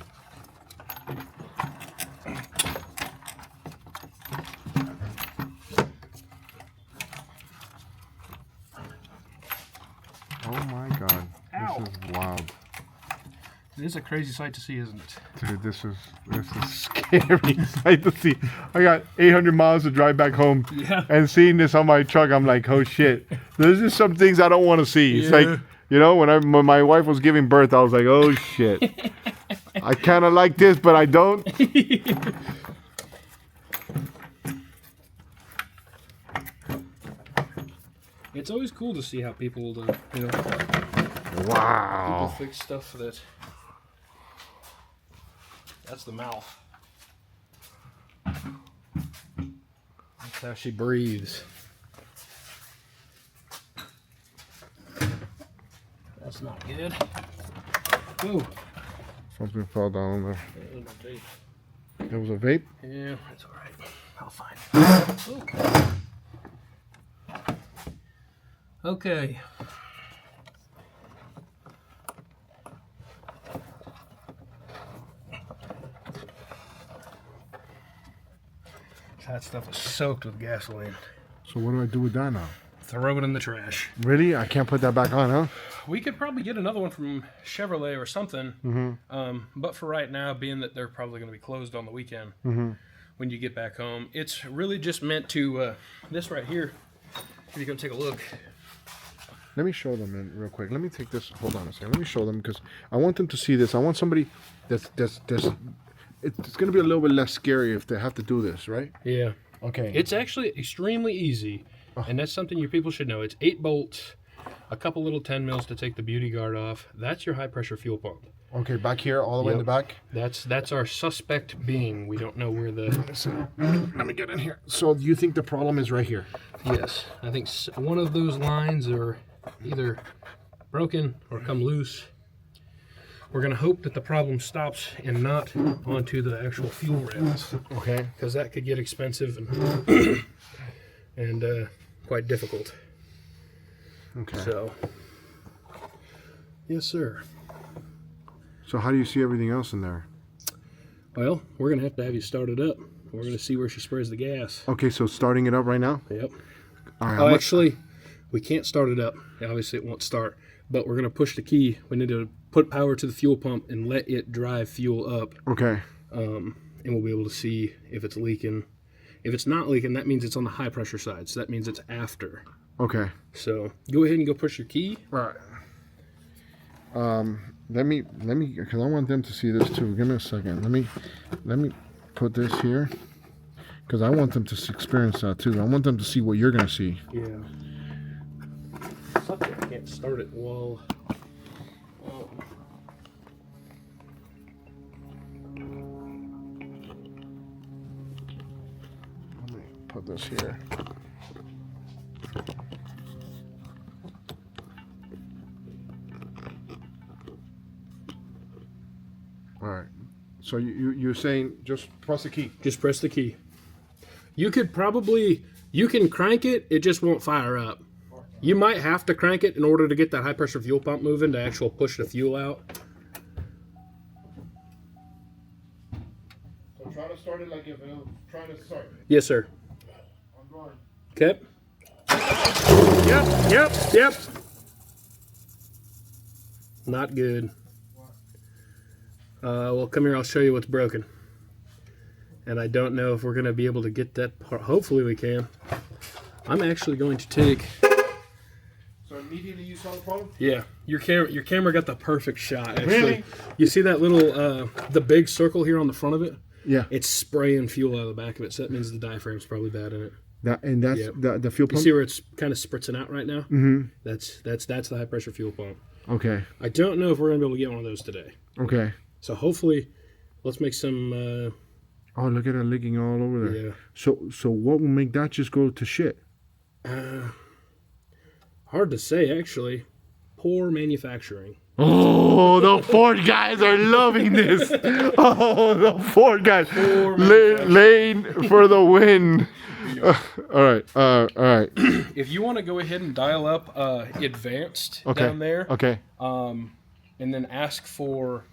[SPEAKER 1] Oh my God,
[SPEAKER 5] Ow.
[SPEAKER 1] this is wild.
[SPEAKER 5] It is a crazy sight to see, isn't it?
[SPEAKER 1] Dude, this is scary sight to see. I got 800 miles to drive back home,
[SPEAKER 5] Yeah.
[SPEAKER 1] and seeing this on my truck, I'm like, oh shit. There's just some things I don't want to see. It's
[SPEAKER 5] Yeah.
[SPEAKER 1] like, you know, when my wife was giving birth, I was like, oh shit. I kind of like this, but I don't.
[SPEAKER 5] It's always cool to see how people, you know, people
[SPEAKER 1] Wow.
[SPEAKER 5] fix stuff that. That's the mouth. That's how she breathes. That's not good. Ooh.
[SPEAKER 1] Something fell down there.
[SPEAKER 5] That was my tape.
[SPEAKER 1] There was a vape?
[SPEAKER 5] Yeah, that's all right. I'll find it. Okay. That stuff is soaked with gasoline.
[SPEAKER 1] So what do I do with that now?
[SPEAKER 5] Throw it in the trash.
[SPEAKER 1] Really? I can't put that back on, huh?
[SPEAKER 5] We could probably get another one from Chevrolet or something. But for right now, being that they're probably going to be closed on the weekend when you get back home, it's really just meant to, this right here, if you go take a look.
[SPEAKER 1] Let me show them in real quick. Let me take this. Hold on a second. Let me show them because I want them to see this. I want somebody that's it's going to be a little bit less scary if they have to do this, right?
[SPEAKER 5] Yeah.
[SPEAKER 1] Okay.
[SPEAKER 5] It's actually extremely easy, and that's something your people should know. It's 8 bolts, a couple little 10 mils to take the beauty guard off. That's your high pressure fuel pump.
[SPEAKER 1] Okay, back here, all the way in the back.
[SPEAKER 5] That's our suspect being. We don't know where the.
[SPEAKER 1] Let me get in here. So do you think the problem is right here?
[SPEAKER 5] Yes, I think one of those lines are either broken or come loose. We're gonna hope that the problem stops and not onto the actual fuel rails.
[SPEAKER 1] Okay.
[SPEAKER 5] Because that could get expensive and quite difficult.
[SPEAKER 1] Okay.
[SPEAKER 5] So, yes, sir.
[SPEAKER 1] So how do you see everything else in there?
[SPEAKER 5] Well, we're gonna have you start it up. We're gonna see where she sprays the gas.
[SPEAKER 1] Okay, so starting it up right now?
[SPEAKER 5] Yep.
[SPEAKER 1] All right.
[SPEAKER 5] Oh, actually, we can't start it up. Obviously, it won't start. But we're going to push the key. We need to put power to the fuel pump and let it drive fuel up.
[SPEAKER 1] Okay.
[SPEAKER 5] And we'll be able to see if it's leaking. If it's not leaking, that means it's on the high pressure side. So that means it's after.
[SPEAKER 1] Okay.
[SPEAKER 5] So go ahead and go push your key.
[SPEAKER 1] All right. Let me, because I want them to see this too. Give me a second. Let me put this here, because I want them to experience that too. I want them to see what you're gonna see.
[SPEAKER 5] Yeah. I can't start it while.
[SPEAKER 1] Let me put this here. All right. So you're saying just press the key.
[SPEAKER 5] Just press the key. You can crank it. It just won't fire up. You might have to crank it in order to get that high pressure fuel pump moving to actually push the fuel out.
[SPEAKER 1] So try to start it like if I'm trying to start.
[SPEAKER 5] Yes, sir.
[SPEAKER 1] I'm going.
[SPEAKER 5] Okay. Yep. Not good. Well, come here. I'll show you what's broken. And I don't know if we're going to be able to get that part. Hopefully we can. I'm actually going to take...
[SPEAKER 1] So immediately you saw the problem?
[SPEAKER 5] Yeah, your camera got the perfect shot. Actually,
[SPEAKER 1] Really?
[SPEAKER 5] You see that little the big circle here on the front of it?
[SPEAKER 1] Yeah.
[SPEAKER 5] It's spraying fuel out of the back of it, so that means the diaphragm's probably bad in it.
[SPEAKER 1] That's
[SPEAKER 5] Yep.
[SPEAKER 1] the fuel pump.
[SPEAKER 5] You see where it's kind of spritzing out right now? Mm-hmm. That's the high pressure fuel pump.
[SPEAKER 1] Okay.
[SPEAKER 5] I don't know if we're gonna be able to get one of those today.
[SPEAKER 1] Okay.
[SPEAKER 5] So hopefully, let's make some.
[SPEAKER 1] Oh, look at it leaking all over there.
[SPEAKER 5] Yeah.
[SPEAKER 1] So what will make that just go to shit?
[SPEAKER 5] Hard to say, actually. Poor manufacturing.
[SPEAKER 1] Oh, the Ford guys are loving this. Oh, the Ford guys. Lane for the win. All right.
[SPEAKER 5] If you want to go ahead and dial up advanced down there.
[SPEAKER 1] Okay.
[SPEAKER 5] And then ask for.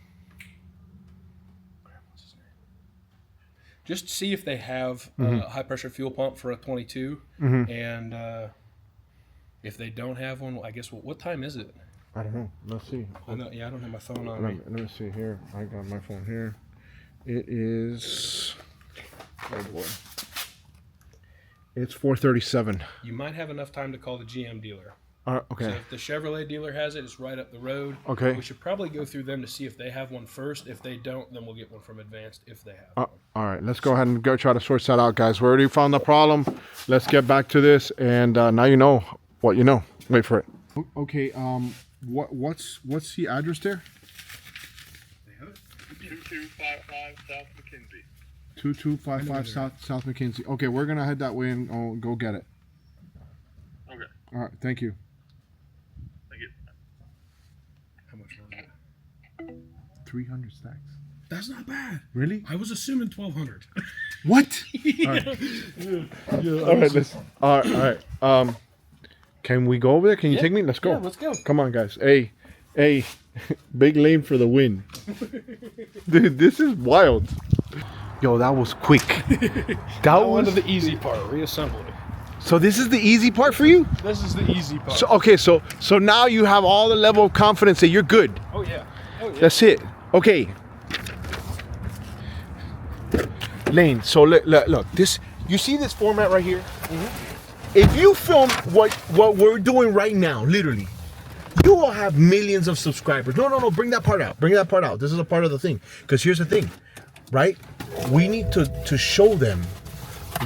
[SPEAKER 5] Just see if they have a high pressure fuel pump for a 22, and if they don't have one, I guess what time is it?
[SPEAKER 1] I don't know. Let's see.
[SPEAKER 5] I don't have my phone on me.
[SPEAKER 1] Let me see here. I got my phone here. It is. Oh boy. It's 4:37.
[SPEAKER 5] You might have enough time to call the GM dealer.
[SPEAKER 1] Okay.
[SPEAKER 5] So if the Chevrolet dealer has it, it's right up the road.
[SPEAKER 1] Okay.
[SPEAKER 5] We should probably go through them to see if they have one first. If they don't, then we'll get one from Advanced if they have one.
[SPEAKER 1] All right. Let's go ahead and go try to sort that out, guys. We already found the problem. Let's get back to this, and now you know what you know. Wait for it. Okay. What's the address there?
[SPEAKER 7] 2255 South McKenzie.
[SPEAKER 1] 2255 South McKenzie. Okay, we're gonna head that way and go get it.
[SPEAKER 7] Okay.
[SPEAKER 1] All right. Thank you.
[SPEAKER 7] Thank you.
[SPEAKER 5] How much was it?
[SPEAKER 1] 300 stacks.
[SPEAKER 5] That's not bad.
[SPEAKER 1] Really?
[SPEAKER 5] I was assuming 1,200.
[SPEAKER 1] What? All right. All right. Can we go over there? Can you take me? Let's go.
[SPEAKER 5] Yeah, let's go.
[SPEAKER 1] Come on, guys. Hey, big lane for the win. Dude, this is wild. Yo, that was quick.
[SPEAKER 5] That one to the easy part, reassembly.
[SPEAKER 1] So this is the easy part for you?
[SPEAKER 5] This is the easy part.
[SPEAKER 1] So okay, so now you have all the level of confidence that you're good.
[SPEAKER 5] Oh yeah. Oh yeah.
[SPEAKER 1] That's it. Okay. Lane, so look, this, you see this format right here? If you film what we're doing right now, literally, you will have millions of subscribers. No, bring that part out. Bring that part out. This is a part of the thing. Because here's the thing, right? We need to show them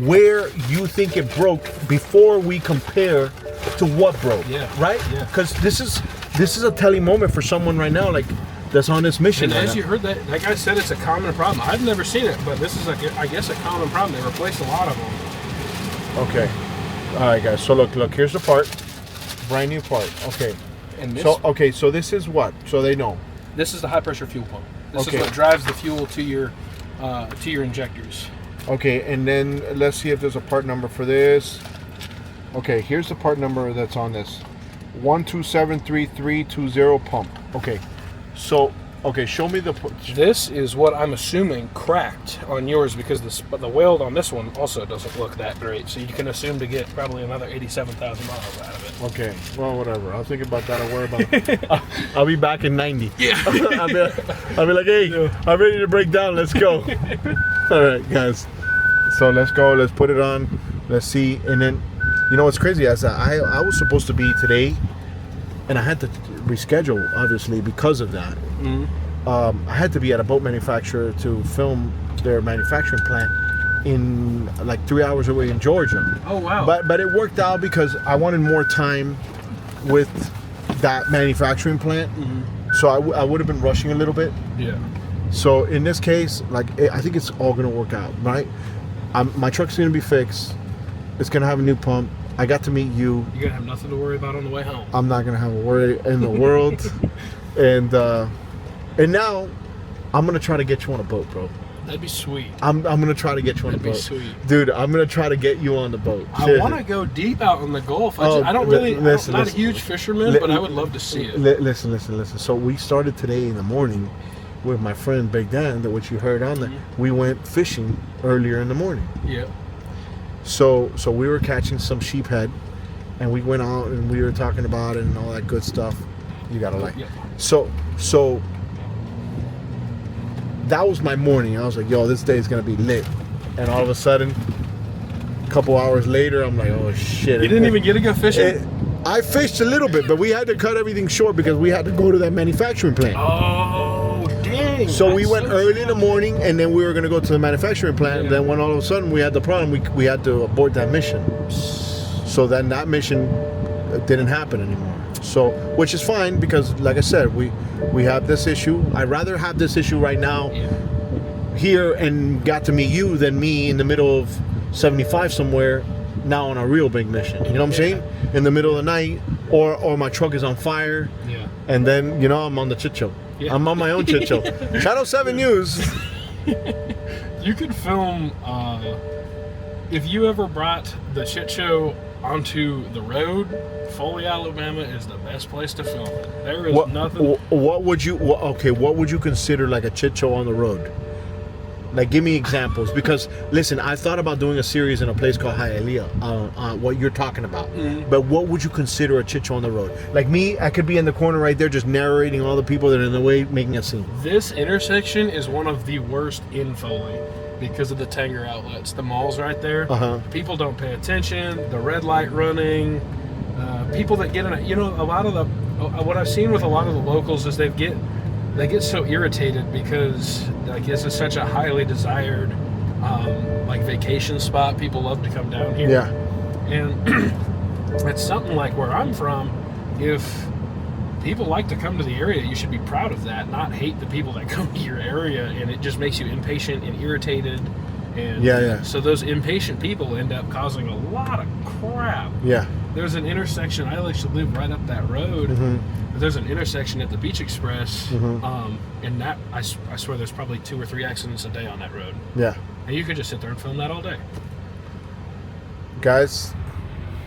[SPEAKER 1] where you think it broke before we compare to what broke.
[SPEAKER 5] Yeah.
[SPEAKER 1] Right?
[SPEAKER 5] Yeah.
[SPEAKER 1] Because this is a telling moment for someone right now, like, that's on this mission.
[SPEAKER 5] And
[SPEAKER 1] right
[SPEAKER 5] as
[SPEAKER 1] now.
[SPEAKER 5] you heard that, like I said, it's a common problem. I've never seen it, but this is, I guess, a common problem. They replaced a lot of them.
[SPEAKER 1] Okay. All right, guys. So look. Here's the part. Brand new part. Okay.
[SPEAKER 5] And this,
[SPEAKER 1] So this is what? So they know.
[SPEAKER 5] this is the high pressure fuel pump. This
[SPEAKER 1] Okay.
[SPEAKER 5] is what drives the fuel to your injectors.
[SPEAKER 1] Okay, and then let's see if there's a part number for this. Okay, here's the part number that's on this. 1273320 pump. Okay. So, okay, show me the.
[SPEAKER 5] This is what I'm assuming cracked on yours because the weld on this one also doesn't look that great. So you can assume to get probably another 87,000 miles out of it.
[SPEAKER 1] Okay, well, whatever. I'll think about that. I'll worry about it. I'll be back in 90.
[SPEAKER 5] Yeah.
[SPEAKER 1] I'll be like, hey, I'm ready to break down. Let's go. All right, guys. So let's go. Let's put it on. Let's see. And then, you know what's crazy is that I was supposed to be today, and I had to reschedule, obviously, because of that. I had to be at a boat manufacturer to film their manufacturing plant in like 3 hours away in Georgia.
[SPEAKER 5] Oh wow!
[SPEAKER 1] But it worked out because I wanted more time with that manufacturing plant. So I would have been rushing a little bit.
[SPEAKER 5] Yeah.
[SPEAKER 1] So in this case, like, I think it's all gonna work out, right? My truck's gonna be fixed. It's gonna have a new pump. I got to meet you.
[SPEAKER 5] You're gonna have nothing to worry about on the way home.
[SPEAKER 1] I'm not gonna have a worry in the world. And now I'm gonna try to get you on a boat, bro.
[SPEAKER 5] That'd be sweet.
[SPEAKER 1] I'm gonna try to get you on a
[SPEAKER 5] That'd be
[SPEAKER 1] boat,
[SPEAKER 5] sweet.
[SPEAKER 1] dude. I'm gonna try to get you on the boat.
[SPEAKER 5] I want to go deep out in the Gulf.
[SPEAKER 1] Oh,
[SPEAKER 5] I don't really.
[SPEAKER 1] listen,
[SPEAKER 5] I'm not
[SPEAKER 1] listen.
[SPEAKER 5] a huge fisherman, but I would love to see it.
[SPEAKER 1] Listen. So we started today in the morning with my friend Big Dan, which you heard on there. We went fishing earlier in the morning.
[SPEAKER 5] Yeah.
[SPEAKER 1] So we were catching some sheephead, and we went out and we were talking about it and all that good stuff. You gotta like.
[SPEAKER 5] Yeah.
[SPEAKER 1] So that was my morning. I was like, yo, this day is gonna be lit. And all of a sudden, a couple hours later, I'm like, oh shit.
[SPEAKER 5] You didn't even get to go fishing?
[SPEAKER 1] I fished a little bit, but we had to cut everything short because we had to go to that manufacturing plant.
[SPEAKER 5] Oh, dang.
[SPEAKER 1] So we
[SPEAKER 5] that's
[SPEAKER 1] went
[SPEAKER 5] so
[SPEAKER 1] early in the morning, and then we were gonna go to the manufacturing plant. And then when all of a sudden we had the problem, we had to abort that mission. So then that mission didn't happen anymore. So, which is fine because, like I said, we have this issue. I'd rather have this issue right now here and got to meet you than me in the middle of 75 somewhere now on a real big mission. You know what I'm saying? In the middle of the night, or my truck is on fire.
[SPEAKER 5] Yeah.
[SPEAKER 1] And then, you know, I'm on the chit show.
[SPEAKER 5] Yeah.
[SPEAKER 1] I'm on my own chit show. Channel 7 News.
[SPEAKER 5] You could film, if you ever brought the shit show onto the road, Foley, Alabama is the best place to film it. There is nothing.
[SPEAKER 1] What would you, what would you consider like a chit show on the road? Like, give me examples, because listen, I thought about doing a series in a place called Hialeah, what you're talking about. But what would you consider a chit show on the road? Like me, I could be in the corner right there just narrating all the people that are in the way, making a scene.
[SPEAKER 5] This intersection is one of the worst in Foley because of the Tanger outlets. The mall's right there. People don't pay attention. The red light running. People that get in, you know, a lot of the, what I've seen with a lot of the locals is they get so irritated because like this is such a highly desired like vacation spot. People love to come down here.
[SPEAKER 1] Yeah.
[SPEAKER 5] And it's something like where I'm from, if people like to come to the area, you should be proud of that, not hate the people that come to your area, and it just makes you impatient and irritated. And so those impatient people end up causing a lot of crap.
[SPEAKER 1] Yeah.
[SPEAKER 5] There's an intersection, I actually live right up that road. There's an intersection at the Beach Express, and that I swear there's probably 2 or 3 accidents a day on that road.
[SPEAKER 1] Yeah.
[SPEAKER 5] And you could just sit there and film that all day.
[SPEAKER 1] Guys,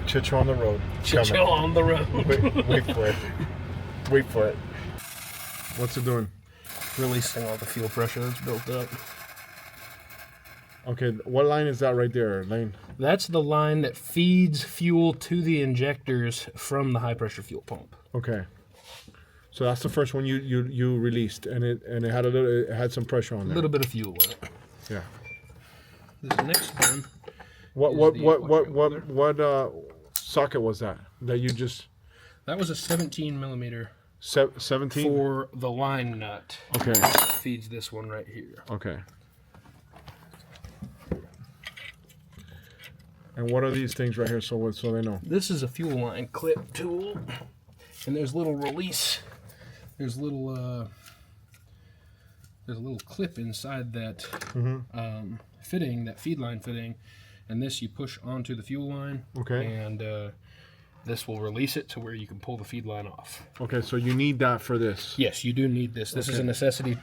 [SPEAKER 1] chit show on the road.
[SPEAKER 5] Chit show on the road.
[SPEAKER 1] Wait for it. Wait for it. What's it doing?
[SPEAKER 5] Releasing all the fuel pressure that's built up.
[SPEAKER 1] Okay, what line is that right there, Lane?
[SPEAKER 5] That's the line that feeds fuel to the injectors from the high pressure fuel pump.
[SPEAKER 1] Okay. So that's the first one you released, and it had it had some pressure on
[SPEAKER 5] A
[SPEAKER 1] there.
[SPEAKER 5] little bit of fuel in it.
[SPEAKER 1] Yeah.
[SPEAKER 5] This next one.
[SPEAKER 1] What socket was that you just?
[SPEAKER 5] That was a 17 millimeter
[SPEAKER 1] 17
[SPEAKER 5] for the line nut.
[SPEAKER 1] Okay.
[SPEAKER 5] Feeds this one right here.
[SPEAKER 1] Okay. And what are these things right here? So they know.
[SPEAKER 5] This is a fuel line clip tool, and there's little release. There's a little clip inside that fitting, that feed line fitting, and this you push onto the fuel line.
[SPEAKER 1] Okay.
[SPEAKER 5] And this will release it to where you can pull the feed line off.
[SPEAKER 1] Okay, so you need that for this.
[SPEAKER 5] Yes, you do need this. This is a necessity.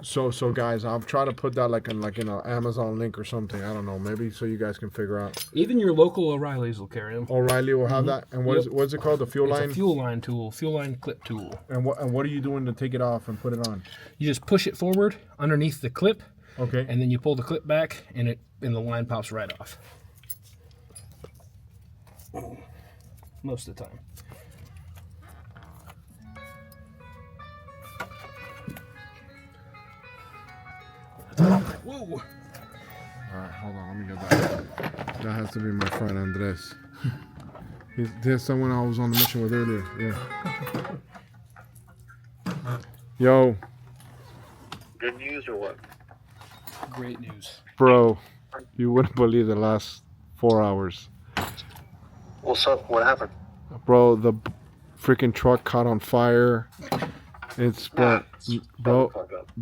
[SPEAKER 1] So guys, I'll try to put that like in an Amazon link or something. I don't know, maybe so you guys can figure out.
[SPEAKER 5] Even your local O'Reilly's will carry them.
[SPEAKER 1] O'Reilly will have that. And what is it called? The fuel
[SPEAKER 5] It's
[SPEAKER 1] line.
[SPEAKER 5] a fuel line tool, fuel line clip tool.
[SPEAKER 1] And what are you doing to take it off and put it on?
[SPEAKER 5] You just push it forward underneath the clip,
[SPEAKER 1] Okay.
[SPEAKER 5] and then you pull the clip back, and the line pops right off. Most of the time. Whoa!
[SPEAKER 1] All right, hold on. Let me get that. That has to be my friend Andres. There's someone I was on the mission with earlier. Yeah. Yo,
[SPEAKER 7] Good news or what?
[SPEAKER 5] Great news.
[SPEAKER 1] bro, you wouldn't believe the last 4 hours.
[SPEAKER 7] What's up? What happened?
[SPEAKER 1] Bro, the freaking truck caught on fire. It's bro,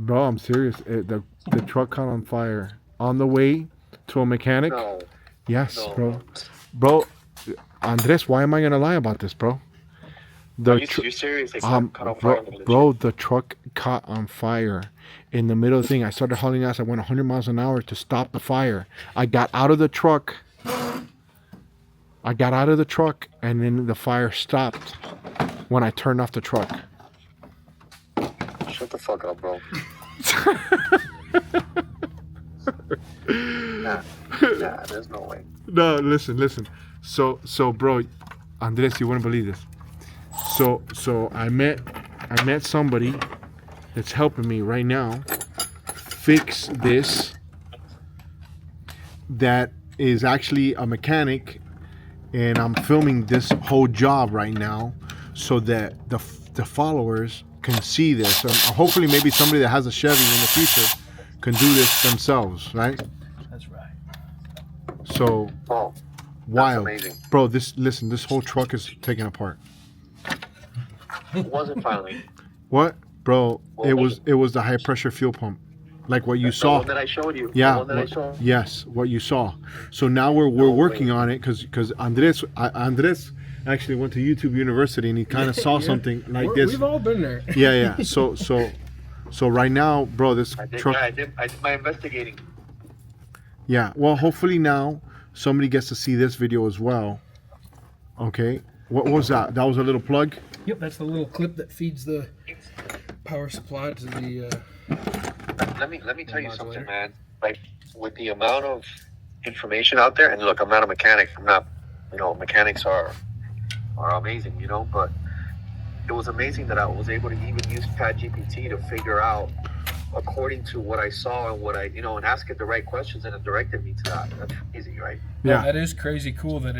[SPEAKER 1] I'm serious. The truck caught on fire on the way to a mechanic.
[SPEAKER 7] No.
[SPEAKER 1] Yes,
[SPEAKER 7] No.
[SPEAKER 1] bro. Andres, why am I gonna lie about this, bro?
[SPEAKER 7] You serious? They cut on fire.
[SPEAKER 1] Bro, the truck caught on fire in the middle of the thing. I started hauling ass. I went 100 miles an hour to stop the fire. I got out of the truck, and then the fire stopped when I turned off the truck.
[SPEAKER 7] Shut the fuck up, bro. Nah, there's no way.
[SPEAKER 1] No, listen. So, bro, Andres, you wouldn't believe this. So I met somebody that's helping me right now fix this. That is actually a mechanic, and I'm filming this whole job right now so that the followers can see this. And hopefully, maybe somebody that has a Chevy in the future can do this themselves, right?
[SPEAKER 5] That's right.
[SPEAKER 1] So
[SPEAKER 7] Oh,
[SPEAKER 1] wild,
[SPEAKER 7] amazing.
[SPEAKER 1] bro. This whole truck is taken apart.
[SPEAKER 7] Was it finally?
[SPEAKER 1] What, bro?
[SPEAKER 7] What
[SPEAKER 1] It
[SPEAKER 7] was
[SPEAKER 1] was the high pressure fuel pump, like what you
[SPEAKER 7] The
[SPEAKER 1] saw.
[SPEAKER 7] one that I showed you.
[SPEAKER 1] Yeah.
[SPEAKER 7] The one that I showed.
[SPEAKER 1] Yes, what you saw. So now we're working on it because Andres actually went to YouTube University and he kind of saw something like this.
[SPEAKER 5] We've all been there.
[SPEAKER 1] Yeah. So right now, bro, this truck.
[SPEAKER 7] I did my investigating.
[SPEAKER 1] Yeah. Well, hopefully now somebody gets to see this video as well. Okay. What was that? That was a little plug.
[SPEAKER 5] Yep, that's the little clip that feeds the power supply to the.
[SPEAKER 7] Let me tell you
[SPEAKER 5] modulator.
[SPEAKER 7] something, man. Like with the amount of information out there, and look, I'm not a mechanic. I'm not, mechanics are amazing, but it was amazing that I was able to even use ChatGPT to figure out, according to what I saw and what I, and ask it the right questions, and it directed me to that. That's easy, right?
[SPEAKER 1] Yeah.
[SPEAKER 5] That is crazy cool that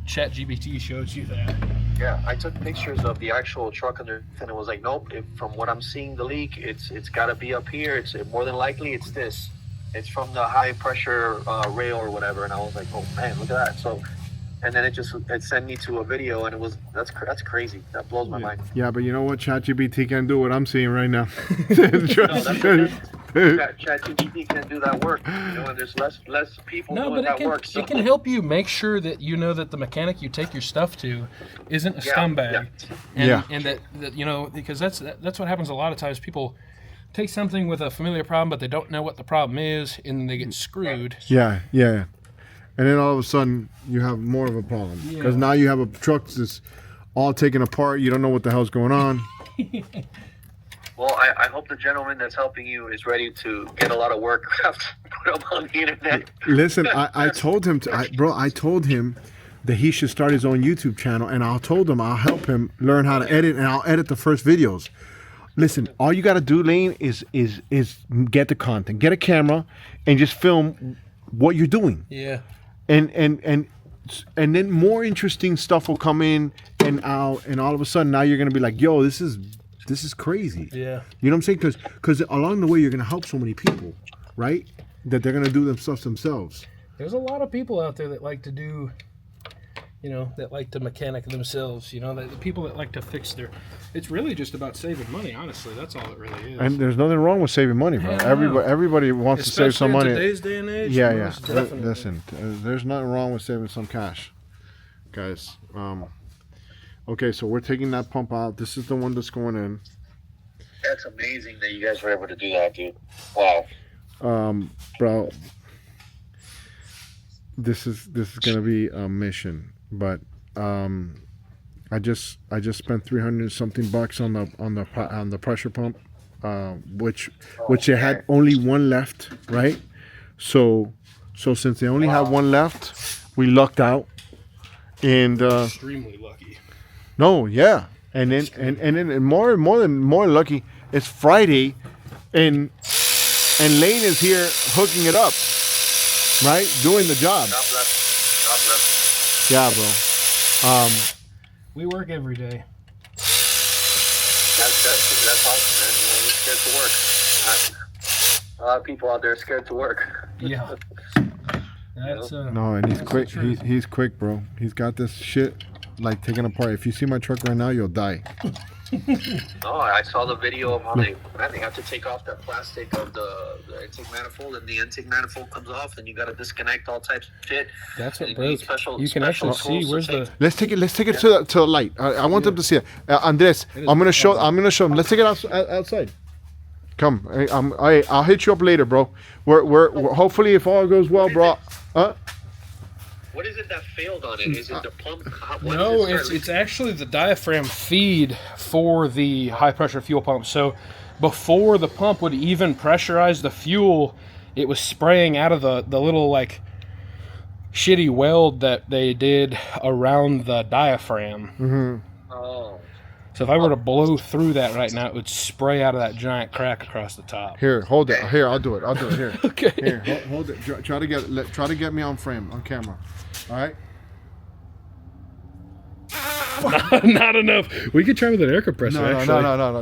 [SPEAKER 5] ChatGPT shows you that.
[SPEAKER 7] Yeah, I took pictures of the actual truck and it was like, nope. From what I'm seeing, the leak, it's got to be up here. It's more than likely it's this. It's from the high pressure rail or whatever. And I was like, oh man, look at that. So, and then it sent me to a video, and that's crazy. That blows my mind.
[SPEAKER 1] Yeah, but you know what? ChatGPT can do what I'm seeing right now.
[SPEAKER 7] ChatGPT can do that work. And there's less people
[SPEAKER 5] No,
[SPEAKER 7] doing
[SPEAKER 5] but
[SPEAKER 7] that work.
[SPEAKER 5] it can help you make sure that you know that the mechanic you take your stuff to isn't a scumbag.
[SPEAKER 1] Yeah.
[SPEAKER 5] And that because that's what happens a lot of times. People take something with a familiar problem, but they don't know what the problem is, and then they get screwed.
[SPEAKER 1] Yeah. And then all of a sudden you have more of a problem because now you have a truck that's all taken apart. You don't know what the hell's going on.
[SPEAKER 7] Well, I hope the gentleman that's helping you is ready to get a lot of work after put them on the internet.
[SPEAKER 1] Listen, I told him I told him that he should start his own YouTube channel, and I told him I'll help him learn how to edit, and I'll edit the first videos. Listen, all you got to do, Lane, is get the content, get a camera, and just film what you're doing.
[SPEAKER 5] Yeah.
[SPEAKER 1] And then more interesting stuff will come in and out, and all of a sudden now you're gonna be like, yo, this is crazy.
[SPEAKER 5] Yeah.
[SPEAKER 1] You know what I'm saying? Because along the way you're gonna help so many people, right? That they're gonna do themselves.
[SPEAKER 5] There's a lot of people out there that like to do, that like to mechanic themselves. The people that like to fix their. It's really just about saving money, honestly. That's all it really is.
[SPEAKER 1] And there's nothing wrong with saving money, bro. Everybody wants to save some money.
[SPEAKER 5] In today's day and age.
[SPEAKER 1] Yeah.
[SPEAKER 5] Definitely.
[SPEAKER 1] Listen, there's nothing wrong with saving some cash, guys. Okay, so we're taking that pump out. This is the one that's going in.
[SPEAKER 7] That's amazing that you guys were able to do that, dude. Wow.
[SPEAKER 1] Bro, this is gonna be a mission, but I just spent $300 something on the pressure pump, which they had only one left, right? So since they only had one left, we lucked out, and
[SPEAKER 5] Extremely lucky.
[SPEAKER 1] no, yeah, and then more than lucky, it's Friday, and Lane is here hooking it up, right, doing the job.
[SPEAKER 7] God bless.
[SPEAKER 1] Yeah, bro.
[SPEAKER 5] We work every day.
[SPEAKER 7] That's awesome, man. We're scared to work. A lot of people out there are scared to work.
[SPEAKER 5] Yeah. That's
[SPEAKER 1] No, and he's quick. He's quick, bro. He's got this shit like taken apart. If you see my truck right now, you'll die.
[SPEAKER 7] No, I saw the video of how they have to take off that plastic of the intake manifold, and the intake manifold comes off, and you got to disconnect all types of shit.
[SPEAKER 5] That's what
[SPEAKER 7] And
[SPEAKER 5] breaks.
[SPEAKER 7] special-
[SPEAKER 5] You can
[SPEAKER 7] special
[SPEAKER 5] actually see
[SPEAKER 7] tools to
[SPEAKER 5] where's
[SPEAKER 7] take-
[SPEAKER 5] the.
[SPEAKER 1] Let's take it to the light. I want them to see it. Andres, I'm gonna show them. Let's take it outside. Come, I'll hit you up later, bro. We're hopefully if all goes well, bro.
[SPEAKER 7] What is it that failed on it? Is it the pump?
[SPEAKER 5] No, it's actually the diaphragm feed for the high pressure fuel pump. So before the pump would even pressurize the fuel, it was spraying out of the little like shitty weld that they did around the diaphragm.
[SPEAKER 1] Mm-hmm.
[SPEAKER 7] Oh.
[SPEAKER 5] So if I were to blow through that right now, it would spray out of that giant crack across the top.
[SPEAKER 1] Here, hold it. Here, I'll do it. Here.
[SPEAKER 5] Okay.
[SPEAKER 1] Here, hold it. Try to get me on camera. All right.
[SPEAKER 5] Not enough. We could try with an air compressor.
[SPEAKER 1] No.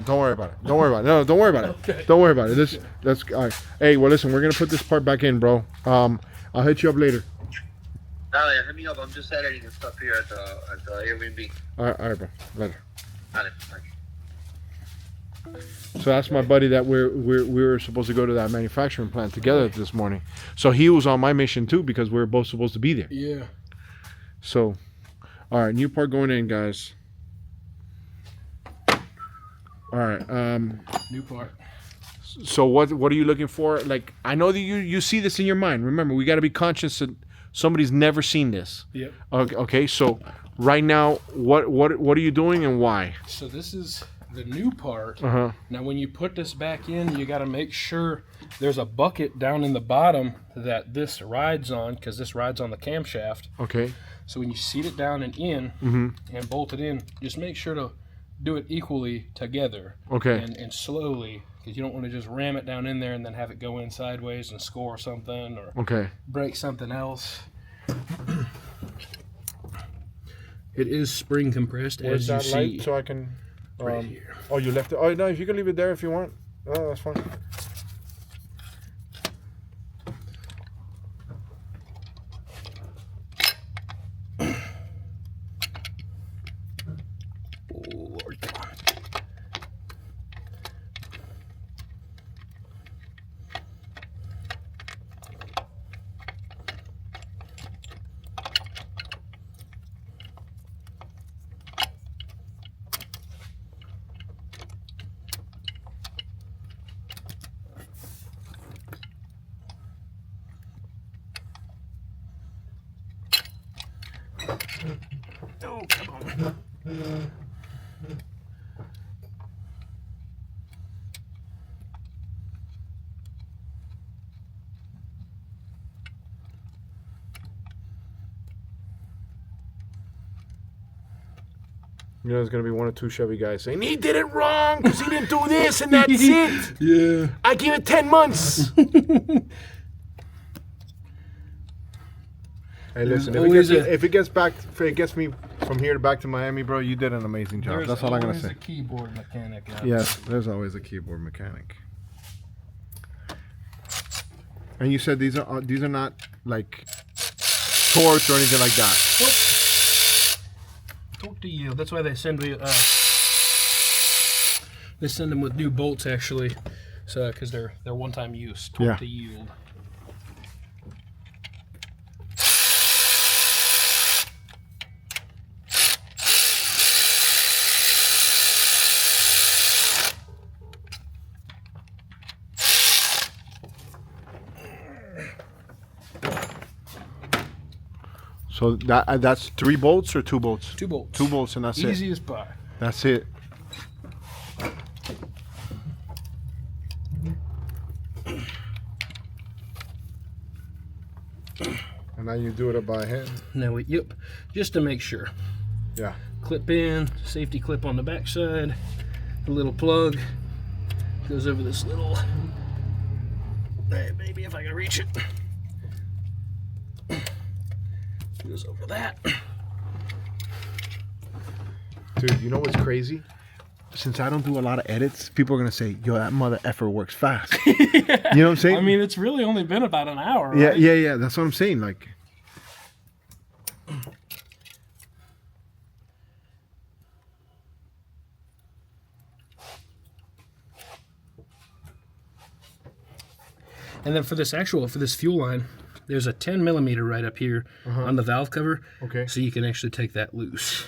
[SPEAKER 1] Don't worry about it. Don't worry about it. No, don't worry about it.
[SPEAKER 5] Okay.
[SPEAKER 1] Don't worry about it. That's all right. Hey, well, listen, we're gonna put this part back in, bro. I'll hit you up later.
[SPEAKER 7] Oh, yeah, hit me up. I'm just editing and stuff here at the Airbnb.
[SPEAKER 1] All right, bro. Later.
[SPEAKER 7] Got it.
[SPEAKER 1] So that's my buddy that we were supposed to go to that manufacturing plant together this morning. So he was on my mission too because we were both supposed to be there.
[SPEAKER 5] Yeah.
[SPEAKER 1] So, all right, new part going in, guys. All right.
[SPEAKER 5] New part.
[SPEAKER 1] So what are you looking for? Like, I know that you see this in your mind. Remember, we got to be conscious that somebody's never seen this.
[SPEAKER 5] Yep.
[SPEAKER 1] Okay. So right now, what are you doing and why?
[SPEAKER 5] So this is the new part.
[SPEAKER 1] Uh-huh.
[SPEAKER 5] Now when you put this back in, you got to make sure there's a bucket down in the bottom that this rides on, because this rides on the camshaft.
[SPEAKER 1] Okay.
[SPEAKER 5] So when you seat it down and in and bolt it in, just make sure to do it equally together.
[SPEAKER 1] Okay.
[SPEAKER 5] And slowly, because you don't want to just ram it down in there and then have it go in sideways and score something or
[SPEAKER 1] Okay.
[SPEAKER 5] break something else. It is spring compressed,
[SPEAKER 1] Where's
[SPEAKER 5] as you
[SPEAKER 1] that
[SPEAKER 5] see.
[SPEAKER 1] light so I can?
[SPEAKER 5] Right here.
[SPEAKER 1] Oh, you left it. Oh no, if you can leave it there if you want. Oh, that's fine.
[SPEAKER 5] Lord, come on. Oh, come on.
[SPEAKER 1] You know, there's gonna be 1 or 2 Chevy guys saying he did it wrong because he didn't do this and that's it.
[SPEAKER 5] Yeah.
[SPEAKER 1] I give it 10 months. Hey, listen, if it gets me from here back to Miami, bro, you did an amazing job. That's all I'm gonna say.
[SPEAKER 5] There's a keyboard mechanic out
[SPEAKER 1] Yes, there's always a keyboard mechanic. And you said these are not like torch or anything like that.
[SPEAKER 5] Nope. Torque to yield. That's why they send me. They send them with new bolts actually, so because they're one-time use. Torque to yield.
[SPEAKER 1] So that's 3 bolts or 2 bolts?
[SPEAKER 5] 2 bolts.
[SPEAKER 1] 2 bolts and that's it.
[SPEAKER 5] Easy as pie.
[SPEAKER 1] That's it. And now you do it by hand.
[SPEAKER 5] Now yep, just to make sure.
[SPEAKER 1] Yeah.
[SPEAKER 5] Clip in, safety clip on the back side, a little plug goes over this little. Hey, baby, if I can reach it. Goes over that.
[SPEAKER 1] Dude, you know what's crazy? Since I don't do a lot of edits, people are gonna say, "Yo, that mother effer works fast." You know what I'm saying?
[SPEAKER 5] I mean, it's really only been about an hour. Right?
[SPEAKER 1] Yeah. That's what I'm saying. Like,
[SPEAKER 5] and then for this fuel line, there's a 10 millimeter right up here on the valve cover.
[SPEAKER 1] Okay.
[SPEAKER 5] So you can actually take that loose.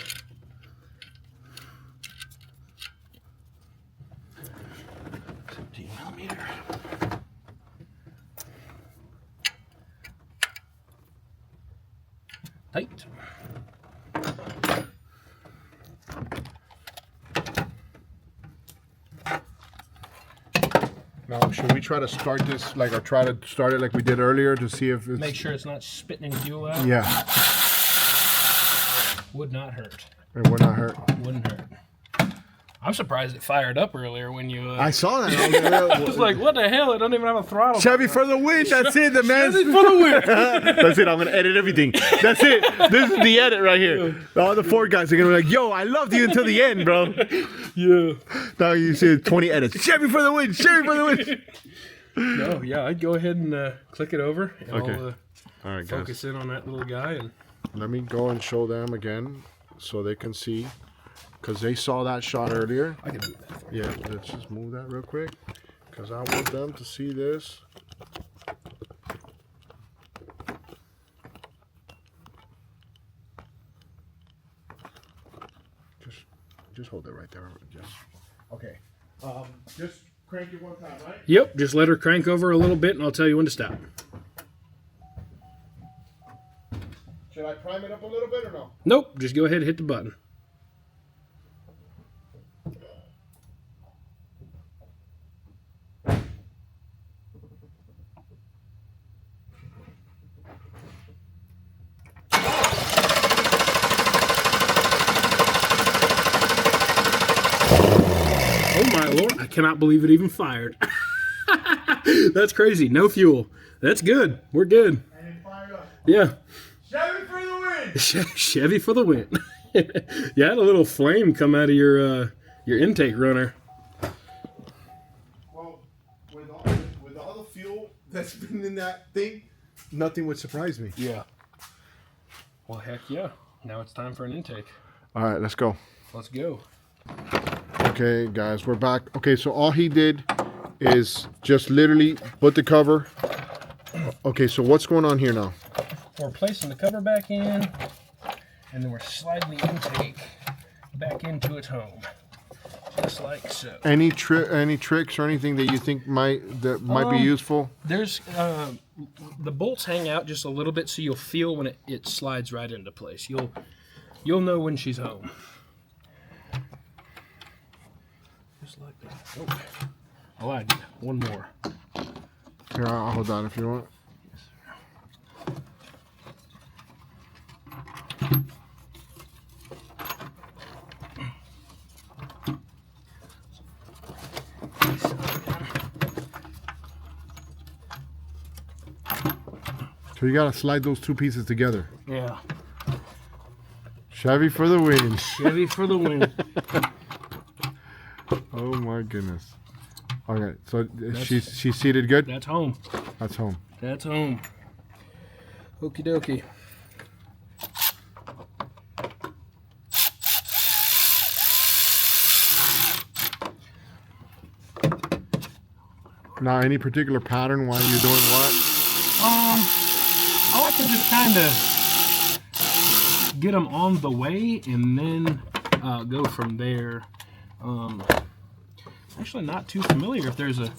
[SPEAKER 5] Tight.
[SPEAKER 1] now should we try to start this or try to start it like we did earlier to see if it's...
[SPEAKER 5] Make sure it's not spitting any fuel out.
[SPEAKER 1] Yeah.
[SPEAKER 5] Would not hurt.
[SPEAKER 1] And we're not hurt.
[SPEAKER 5] Wouldn't hurt. I'm surprised it fired up earlier when you.
[SPEAKER 1] I saw that.
[SPEAKER 5] I was like, what the hell? It don't even have a throttle.
[SPEAKER 1] Chevy for the win. That's it. The man.
[SPEAKER 5] Chevy for the win.
[SPEAKER 1] That's it. I'm gonna edit everything. That's it. This is the edit right here. All the Ford guys are gonna be like, "Yo, I loved you until the end, bro."
[SPEAKER 5] Yeah.
[SPEAKER 1] Now you see 20 edits. Chevy for the win. Chevy for the win.
[SPEAKER 5] No, yeah, I'd go ahead and click it over. And
[SPEAKER 1] Okay.
[SPEAKER 5] I'll,
[SPEAKER 1] All right, guys.
[SPEAKER 5] focus in on that little guy and.
[SPEAKER 1] Let me go and show them again so they can see. Because they saw that shot earlier.
[SPEAKER 5] I can move that.
[SPEAKER 1] Yeah, let's just move that real quick. Because I want them to see this. Just hold it right there. Okay. Just crank it one time, right?
[SPEAKER 5] Yep, just let her crank over a little bit and I'll tell you when to stop.
[SPEAKER 1] Should I prime it up a little bit or no?
[SPEAKER 5] Nope, just go ahead and hit the button. Oh my lord, I cannot believe it even fired. That's crazy. No fuel. That's good. We're good.
[SPEAKER 1] And it fired up.
[SPEAKER 5] Yeah.
[SPEAKER 1] Chevy for the win!
[SPEAKER 5] Chevy for the win. You had a little flame come out of your intake runner.
[SPEAKER 1] Well, with all the fuel that's been in that thing, nothing would surprise me.
[SPEAKER 5] Yeah. Well, heck yeah. Now it's time for an intake.
[SPEAKER 1] All right, let's go.
[SPEAKER 5] Let's go.
[SPEAKER 1] Okay, guys, we're back. Okay, so all he did is just literally put the cover. Okay, so what's going on here now?
[SPEAKER 5] We're placing the cover back in, and then we're sliding the intake back into its home, just like so.
[SPEAKER 1] Any tricks or anything that you think might be useful?
[SPEAKER 5] There's the bolts hang out just a little bit, so you'll feel when it slides right into place. You'll know when she's home. Just like that. Oh, I lied. One more.
[SPEAKER 1] Here, I'll hold on if you want. So you gotta slide those two pieces together.
[SPEAKER 5] Yeah.
[SPEAKER 1] Chevy for the win.
[SPEAKER 5] Chevy for the win.
[SPEAKER 1] Oh my goodness. Okay, so she's seated good?
[SPEAKER 5] That's home.
[SPEAKER 1] That's home.
[SPEAKER 5] That's home. Okie dokie.
[SPEAKER 1] Now, any particular pattern while you're doing what?
[SPEAKER 5] I like to just kind of get them on the way and then go from there. Actually, not too familiar if there's a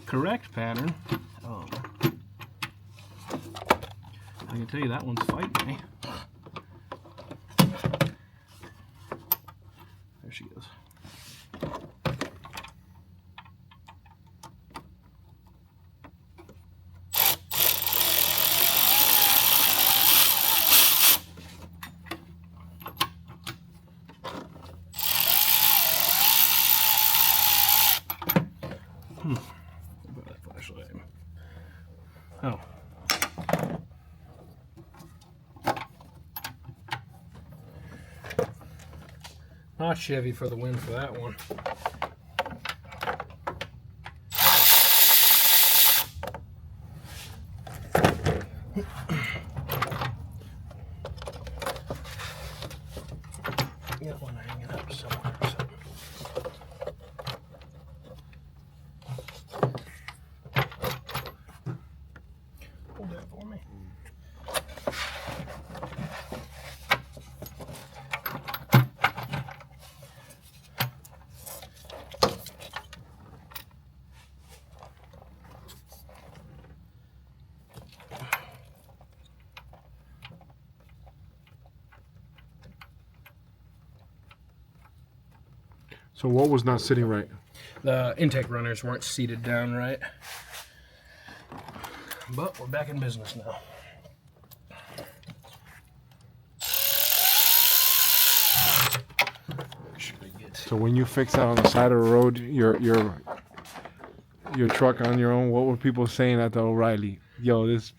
[SPEAKER 5] correct pattern. I can tell you that one's fighting me. There she goes. About that flashlight. Oh. Not Chevy for the win for that one. Got one hanging up somewhere. Hold that for me.
[SPEAKER 1] So what was not sitting right?
[SPEAKER 5] The intake runners weren't seated down right. But we're back in business now.
[SPEAKER 1] So when you fix that on the side of the road, your truck on your own, what were people saying at the O'Reilly? Yo, this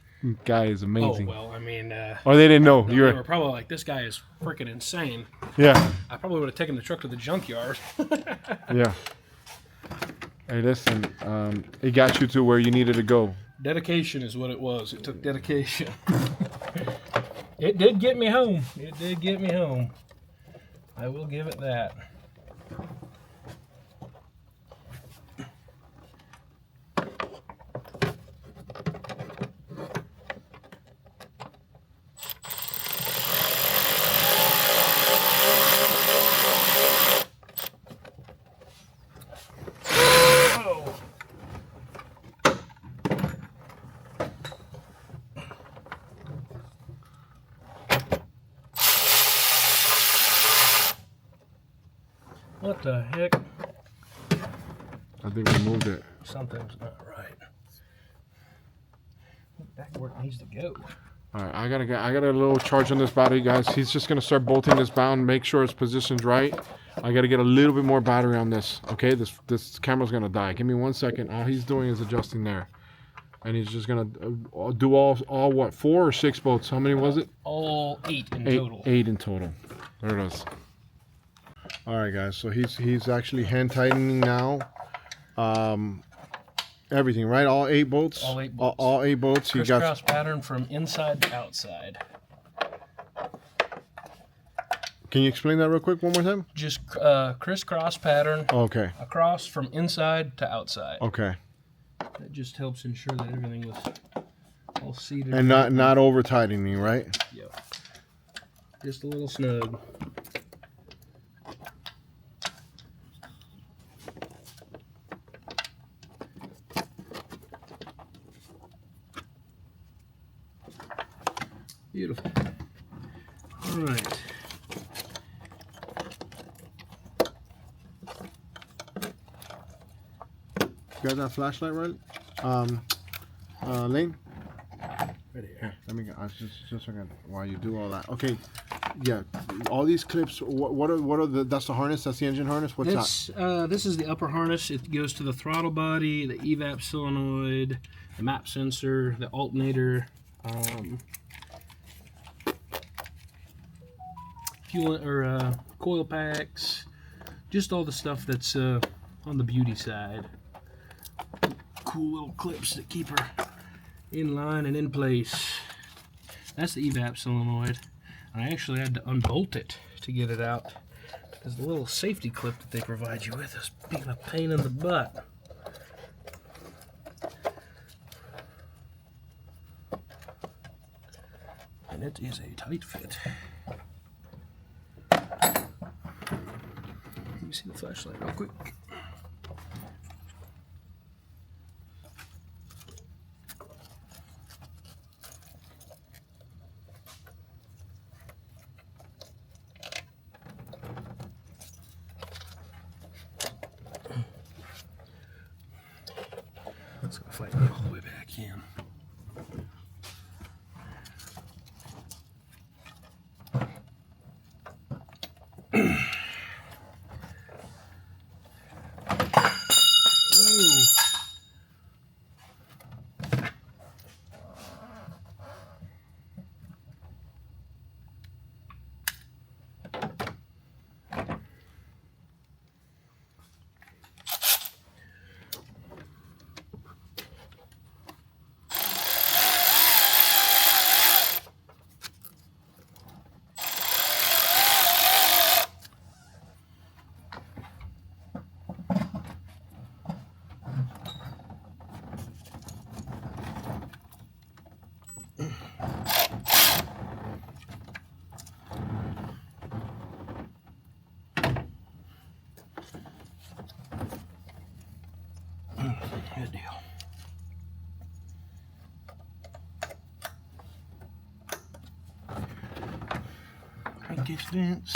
[SPEAKER 1] guy is amazing.
[SPEAKER 5] Oh, well, I mean...
[SPEAKER 1] or they didn't know.
[SPEAKER 5] they were probably like, this guy is freaking insane.
[SPEAKER 1] Yeah.
[SPEAKER 5] I probably would have taken the truck to the junkyard.
[SPEAKER 1] Yeah. Hey, listen, it got you to where you needed to go.
[SPEAKER 5] Dedication is what it was. It took dedication. It did get me home. It did get me home. I will give it that. What the heck?
[SPEAKER 1] I think we moved it.
[SPEAKER 5] Something's not right. Back where it needs to go.
[SPEAKER 1] All right, I got a little charge on this battery, guys. He's just gonna start bolting this bound, make sure it's positioned right. I gotta get a little bit more battery on this. Okay, this camera's gonna die. Give me 1 second. All he's doing is adjusting there, and he's just gonna do all what, 4 or 6 bolts? How many was it?
[SPEAKER 5] All 8 in total.
[SPEAKER 1] 8 in total. There it is. All right, guys. So he's actually hand tightening now. Everything, right? All 8 bolts.
[SPEAKER 5] All 8 bolts.
[SPEAKER 1] All 8 bolts. He got
[SPEAKER 5] Crisscross pattern from inside to outside.
[SPEAKER 1] Can you explain that real quick one more time?
[SPEAKER 5] Just crisscross pattern.
[SPEAKER 1] Okay.
[SPEAKER 5] Across from inside to outside.
[SPEAKER 1] Okay.
[SPEAKER 5] That just helps ensure that everything was all seated.
[SPEAKER 1] And not over tightening, right?
[SPEAKER 5] Yep. Just a little snug. Beautiful. All right.
[SPEAKER 1] You got that flashlight right? Lane?
[SPEAKER 5] Right here.
[SPEAKER 1] Let me go. Just a second while you do all that. Okay. Yeah. All these clips. What are the? That's the harness. That's the engine harness. What's that?
[SPEAKER 5] This is the upper harness. It goes to the throttle body, the evap solenoid, the map sensor, the alternator, fuel or coil packs, just all the stuff that's on the beauty side. Cool little clips that keep her in line and in place. That's the evap solenoid. I actually had to unbolt it to get it out because the little safety clip that they provide you with is being a pain in the butt. And it is a tight fit. Let me see the flashlight real quick. It's gonna fight me all the way back in. Whoa. Good deal. Crankcase vents.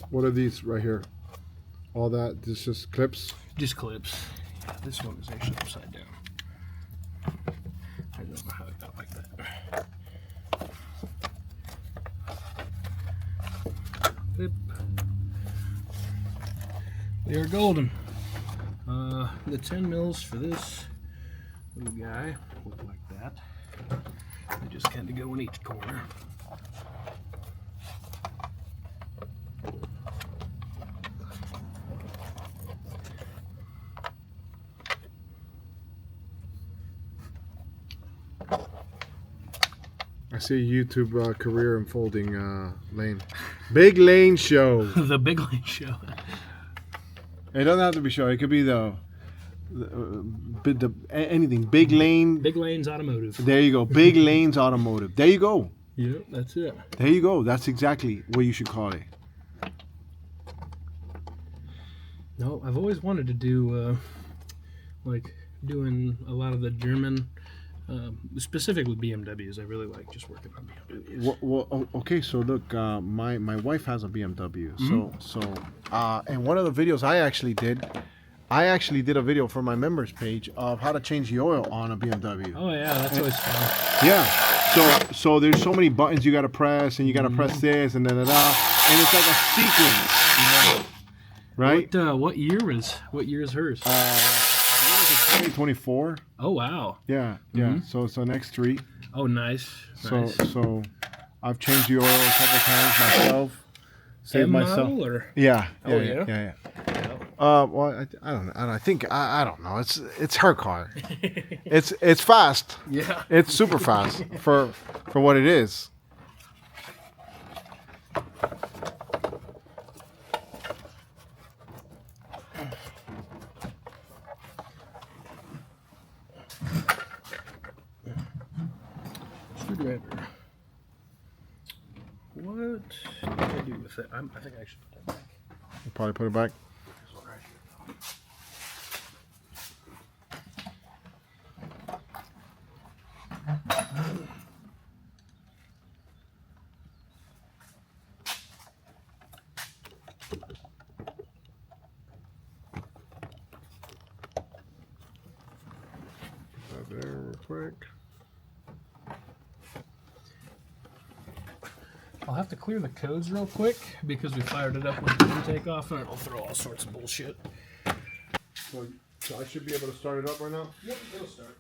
[SPEAKER 1] What are these right here? All that, this is just clips?
[SPEAKER 5] Just clips. Yeah, this one is actually upside down. I don't know how it got like that. Clip. We are golden. The 10 mils for this little guy look like that. They just kind of go in each corner.
[SPEAKER 1] I see a YouTube career unfolding, Lane. Big Lane Show.
[SPEAKER 5] The Big Lane Show.
[SPEAKER 1] It doesn't have to be show. It could be anything. Big Lane.
[SPEAKER 5] Big Lane's Automotive.
[SPEAKER 1] There you go. Big Lane's Automotive. There you go.
[SPEAKER 5] Yep, that's it.
[SPEAKER 1] There you go. That's exactly what you should call it.
[SPEAKER 5] No, I've always wanted to do like doing a lot of the German, specifically BMWs. I really like just working on BMWs.
[SPEAKER 1] Well, okay. So look, my wife has a BMW. And one of the videos I actually did a video for my members page of how to change the oil on a BMW.
[SPEAKER 5] Oh yeah, that's always fun.
[SPEAKER 1] Yeah. So there's so many buttons you got to press, and you got to press this, and and it's like a sequence.
[SPEAKER 5] Yeah.
[SPEAKER 1] Right?
[SPEAKER 5] What year is hers?
[SPEAKER 1] 2024.
[SPEAKER 5] Oh wow.
[SPEAKER 1] Yeah. So next 3.
[SPEAKER 5] Oh nice.
[SPEAKER 1] So I've changed the oil a couple times myself. Saved myself.
[SPEAKER 5] Model, or?
[SPEAKER 1] Yeah.
[SPEAKER 5] Oh yeah.
[SPEAKER 1] Yeah. Well, I don't know. I think I don't know. It's her car. It's fast.
[SPEAKER 5] Yeah.
[SPEAKER 1] It's super fast for what it is.
[SPEAKER 5] Screwdriver. What did I do with it? I think I should put that back.
[SPEAKER 1] I'll probably put it back.
[SPEAKER 5] This one right here.
[SPEAKER 1] Put that there real quick.
[SPEAKER 5] I'll have to clear the codes real quick because we fired it up with the intake off and it'll throw all sorts of bullshit.
[SPEAKER 1] So I should be able to start it up right now?
[SPEAKER 5] Yep, it'll start.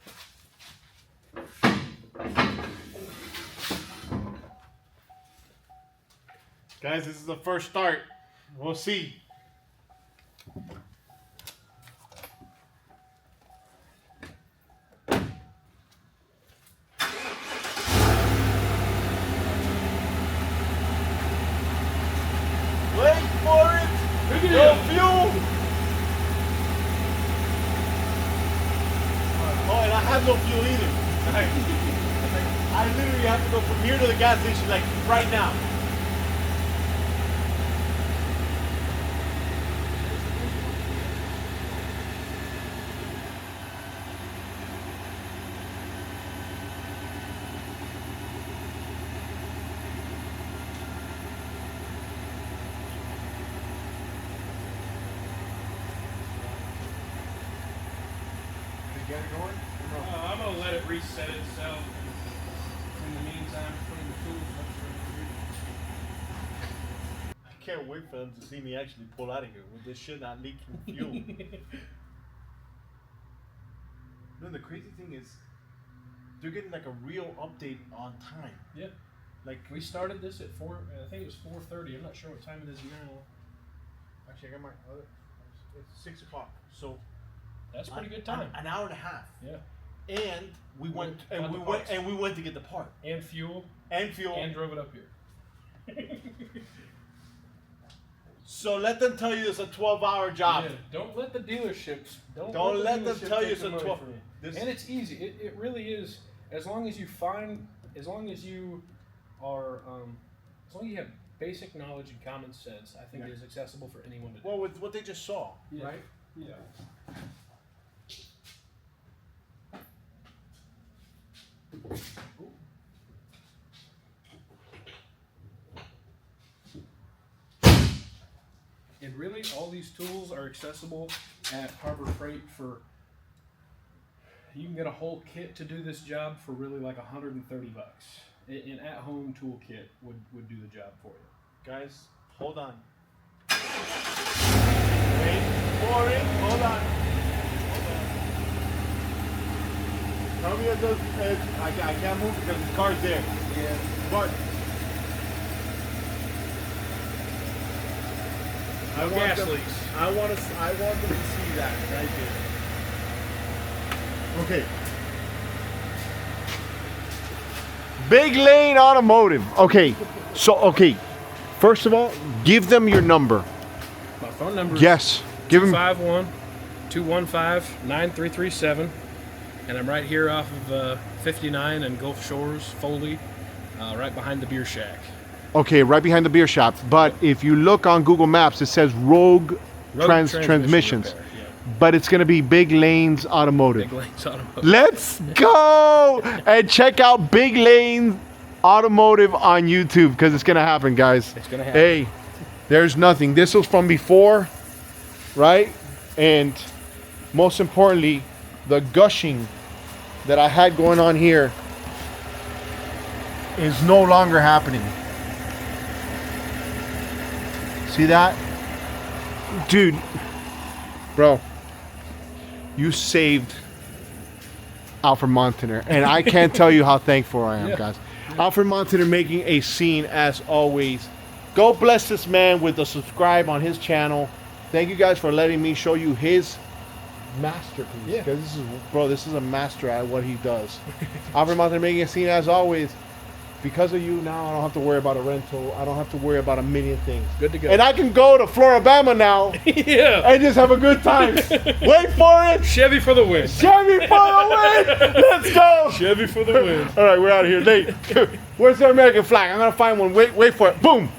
[SPEAKER 1] Guys, this is the first start. We'll see. Wait for it! No fuel! Oh, and I have no fuel either. I literally have to go from here to the gas station like right now. Get it going?
[SPEAKER 5] I'm gonna let it reset itself. In the meantime, putting the tools up for
[SPEAKER 1] I can't wait for them to see me actually pull out of here with this shit not leaking fuel. No, the crazy thing is, they're getting like a real update on time.
[SPEAKER 5] Yeah.
[SPEAKER 1] Like
[SPEAKER 5] We started this at 4. I think it was 4:30. I'm not sure what time it is now.
[SPEAKER 1] actually, I got my other. It's 6 o'clock. So
[SPEAKER 5] That's pretty good time.
[SPEAKER 1] An hour and a half.
[SPEAKER 5] Yeah.
[SPEAKER 1] And we went
[SPEAKER 5] got
[SPEAKER 1] and
[SPEAKER 5] the
[SPEAKER 1] we
[SPEAKER 5] parts.
[SPEAKER 1] went and we went to get the part
[SPEAKER 5] And fuel.
[SPEAKER 1] and fuel.
[SPEAKER 5] And drove it up here.
[SPEAKER 1] So let them tell you it's a 12-hour job.
[SPEAKER 5] Yeah, don't let the dealerships. Don't
[SPEAKER 1] let them
[SPEAKER 5] dealership
[SPEAKER 1] tell you
[SPEAKER 5] take
[SPEAKER 1] it's
[SPEAKER 5] the
[SPEAKER 1] a
[SPEAKER 5] money
[SPEAKER 1] 12.
[SPEAKER 5] from you.
[SPEAKER 1] This-
[SPEAKER 5] And it's easy. It really is. As long as you are, as long as you have basic knowledge and common sense, I think it is accessible for anyone to do.
[SPEAKER 1] Well, with what they just saw,
[SPEAKER 5] Yeah.
[SPEAKER 1] right?
[SPEAKER 5] Yeah. And really, all these tools are accessible at Harbor Freight for. You can get a whole kit to do this job for really like $130. An at-home tool kit would do the job for you.
[SPEAKER 1] Guys, hold on. Wait for it. Hold on. Tell me I can't move because the car's there. Yeah. But
[SPEAKER 5] Gas leaks.
[SPEAKER 1] I want them to see that right there. Okay. Big Lane Automotive. Okay. So first of all, give them your number.
[SPEAKER 5] My phone number is
[SPEAKER 1] Yes. Give them
[SPEAKER 5] 251-215-9337. And I'm right here off of 59 and Gulf Shores, Foley, right behind the beer shack.
[SPEAKER 1] Okay, right behind the beer shop. But if you look on Google Maps, it says Rogue Transmissions.
[SPEAKER 5] Repair, yeah.
[SPEAKER 1] But it's going to be Big Lanes Automotive.
[SPEAKER 5] Big Lanes Automotive.
[SPEAKER 1] Let's go and check out Big Lanes Automotive on YouTube because it's going to happen, guys.
[SPEAKER 5] It's going to happen.
[SPEAKER 1] Hey, there's nothing. This was from before, right? And most importantly, the gushing that I had going on here is no longer happening. See that? Dude, bro, you saved Alfred Montaner, and I can't tell you how thankful I am, guys. Alfred Montaner making a scene as always. Go bless this man with a subscribe on his channel. Thank you guys for letting me show you his masterpiece.
[SPEAKER 5] Yeah.
[SPEAKER 1] Because this is a master at what he does. Alfred Montaner making a scene as always. Because of you now, I don't have to worry about a rental. I don't have to worry about a million things.
[SPEAKER 5] Good to go.
[SPEAKER 1] And I can go to Floribama now
[SPEAKER 5] Yeah.
[SPEAKER 1] and just have a good time. Wait for it.
[SPEAKER 5] Chevy for the win.
[SPEAKER 1] Chevy for the win. Let's go.
[SPEAKER 5] Chevy for the win.
[SPEAKER 1] All right, we're out of here. Nate, where's the American flag? I'm going to find one. Wait for it. Boom.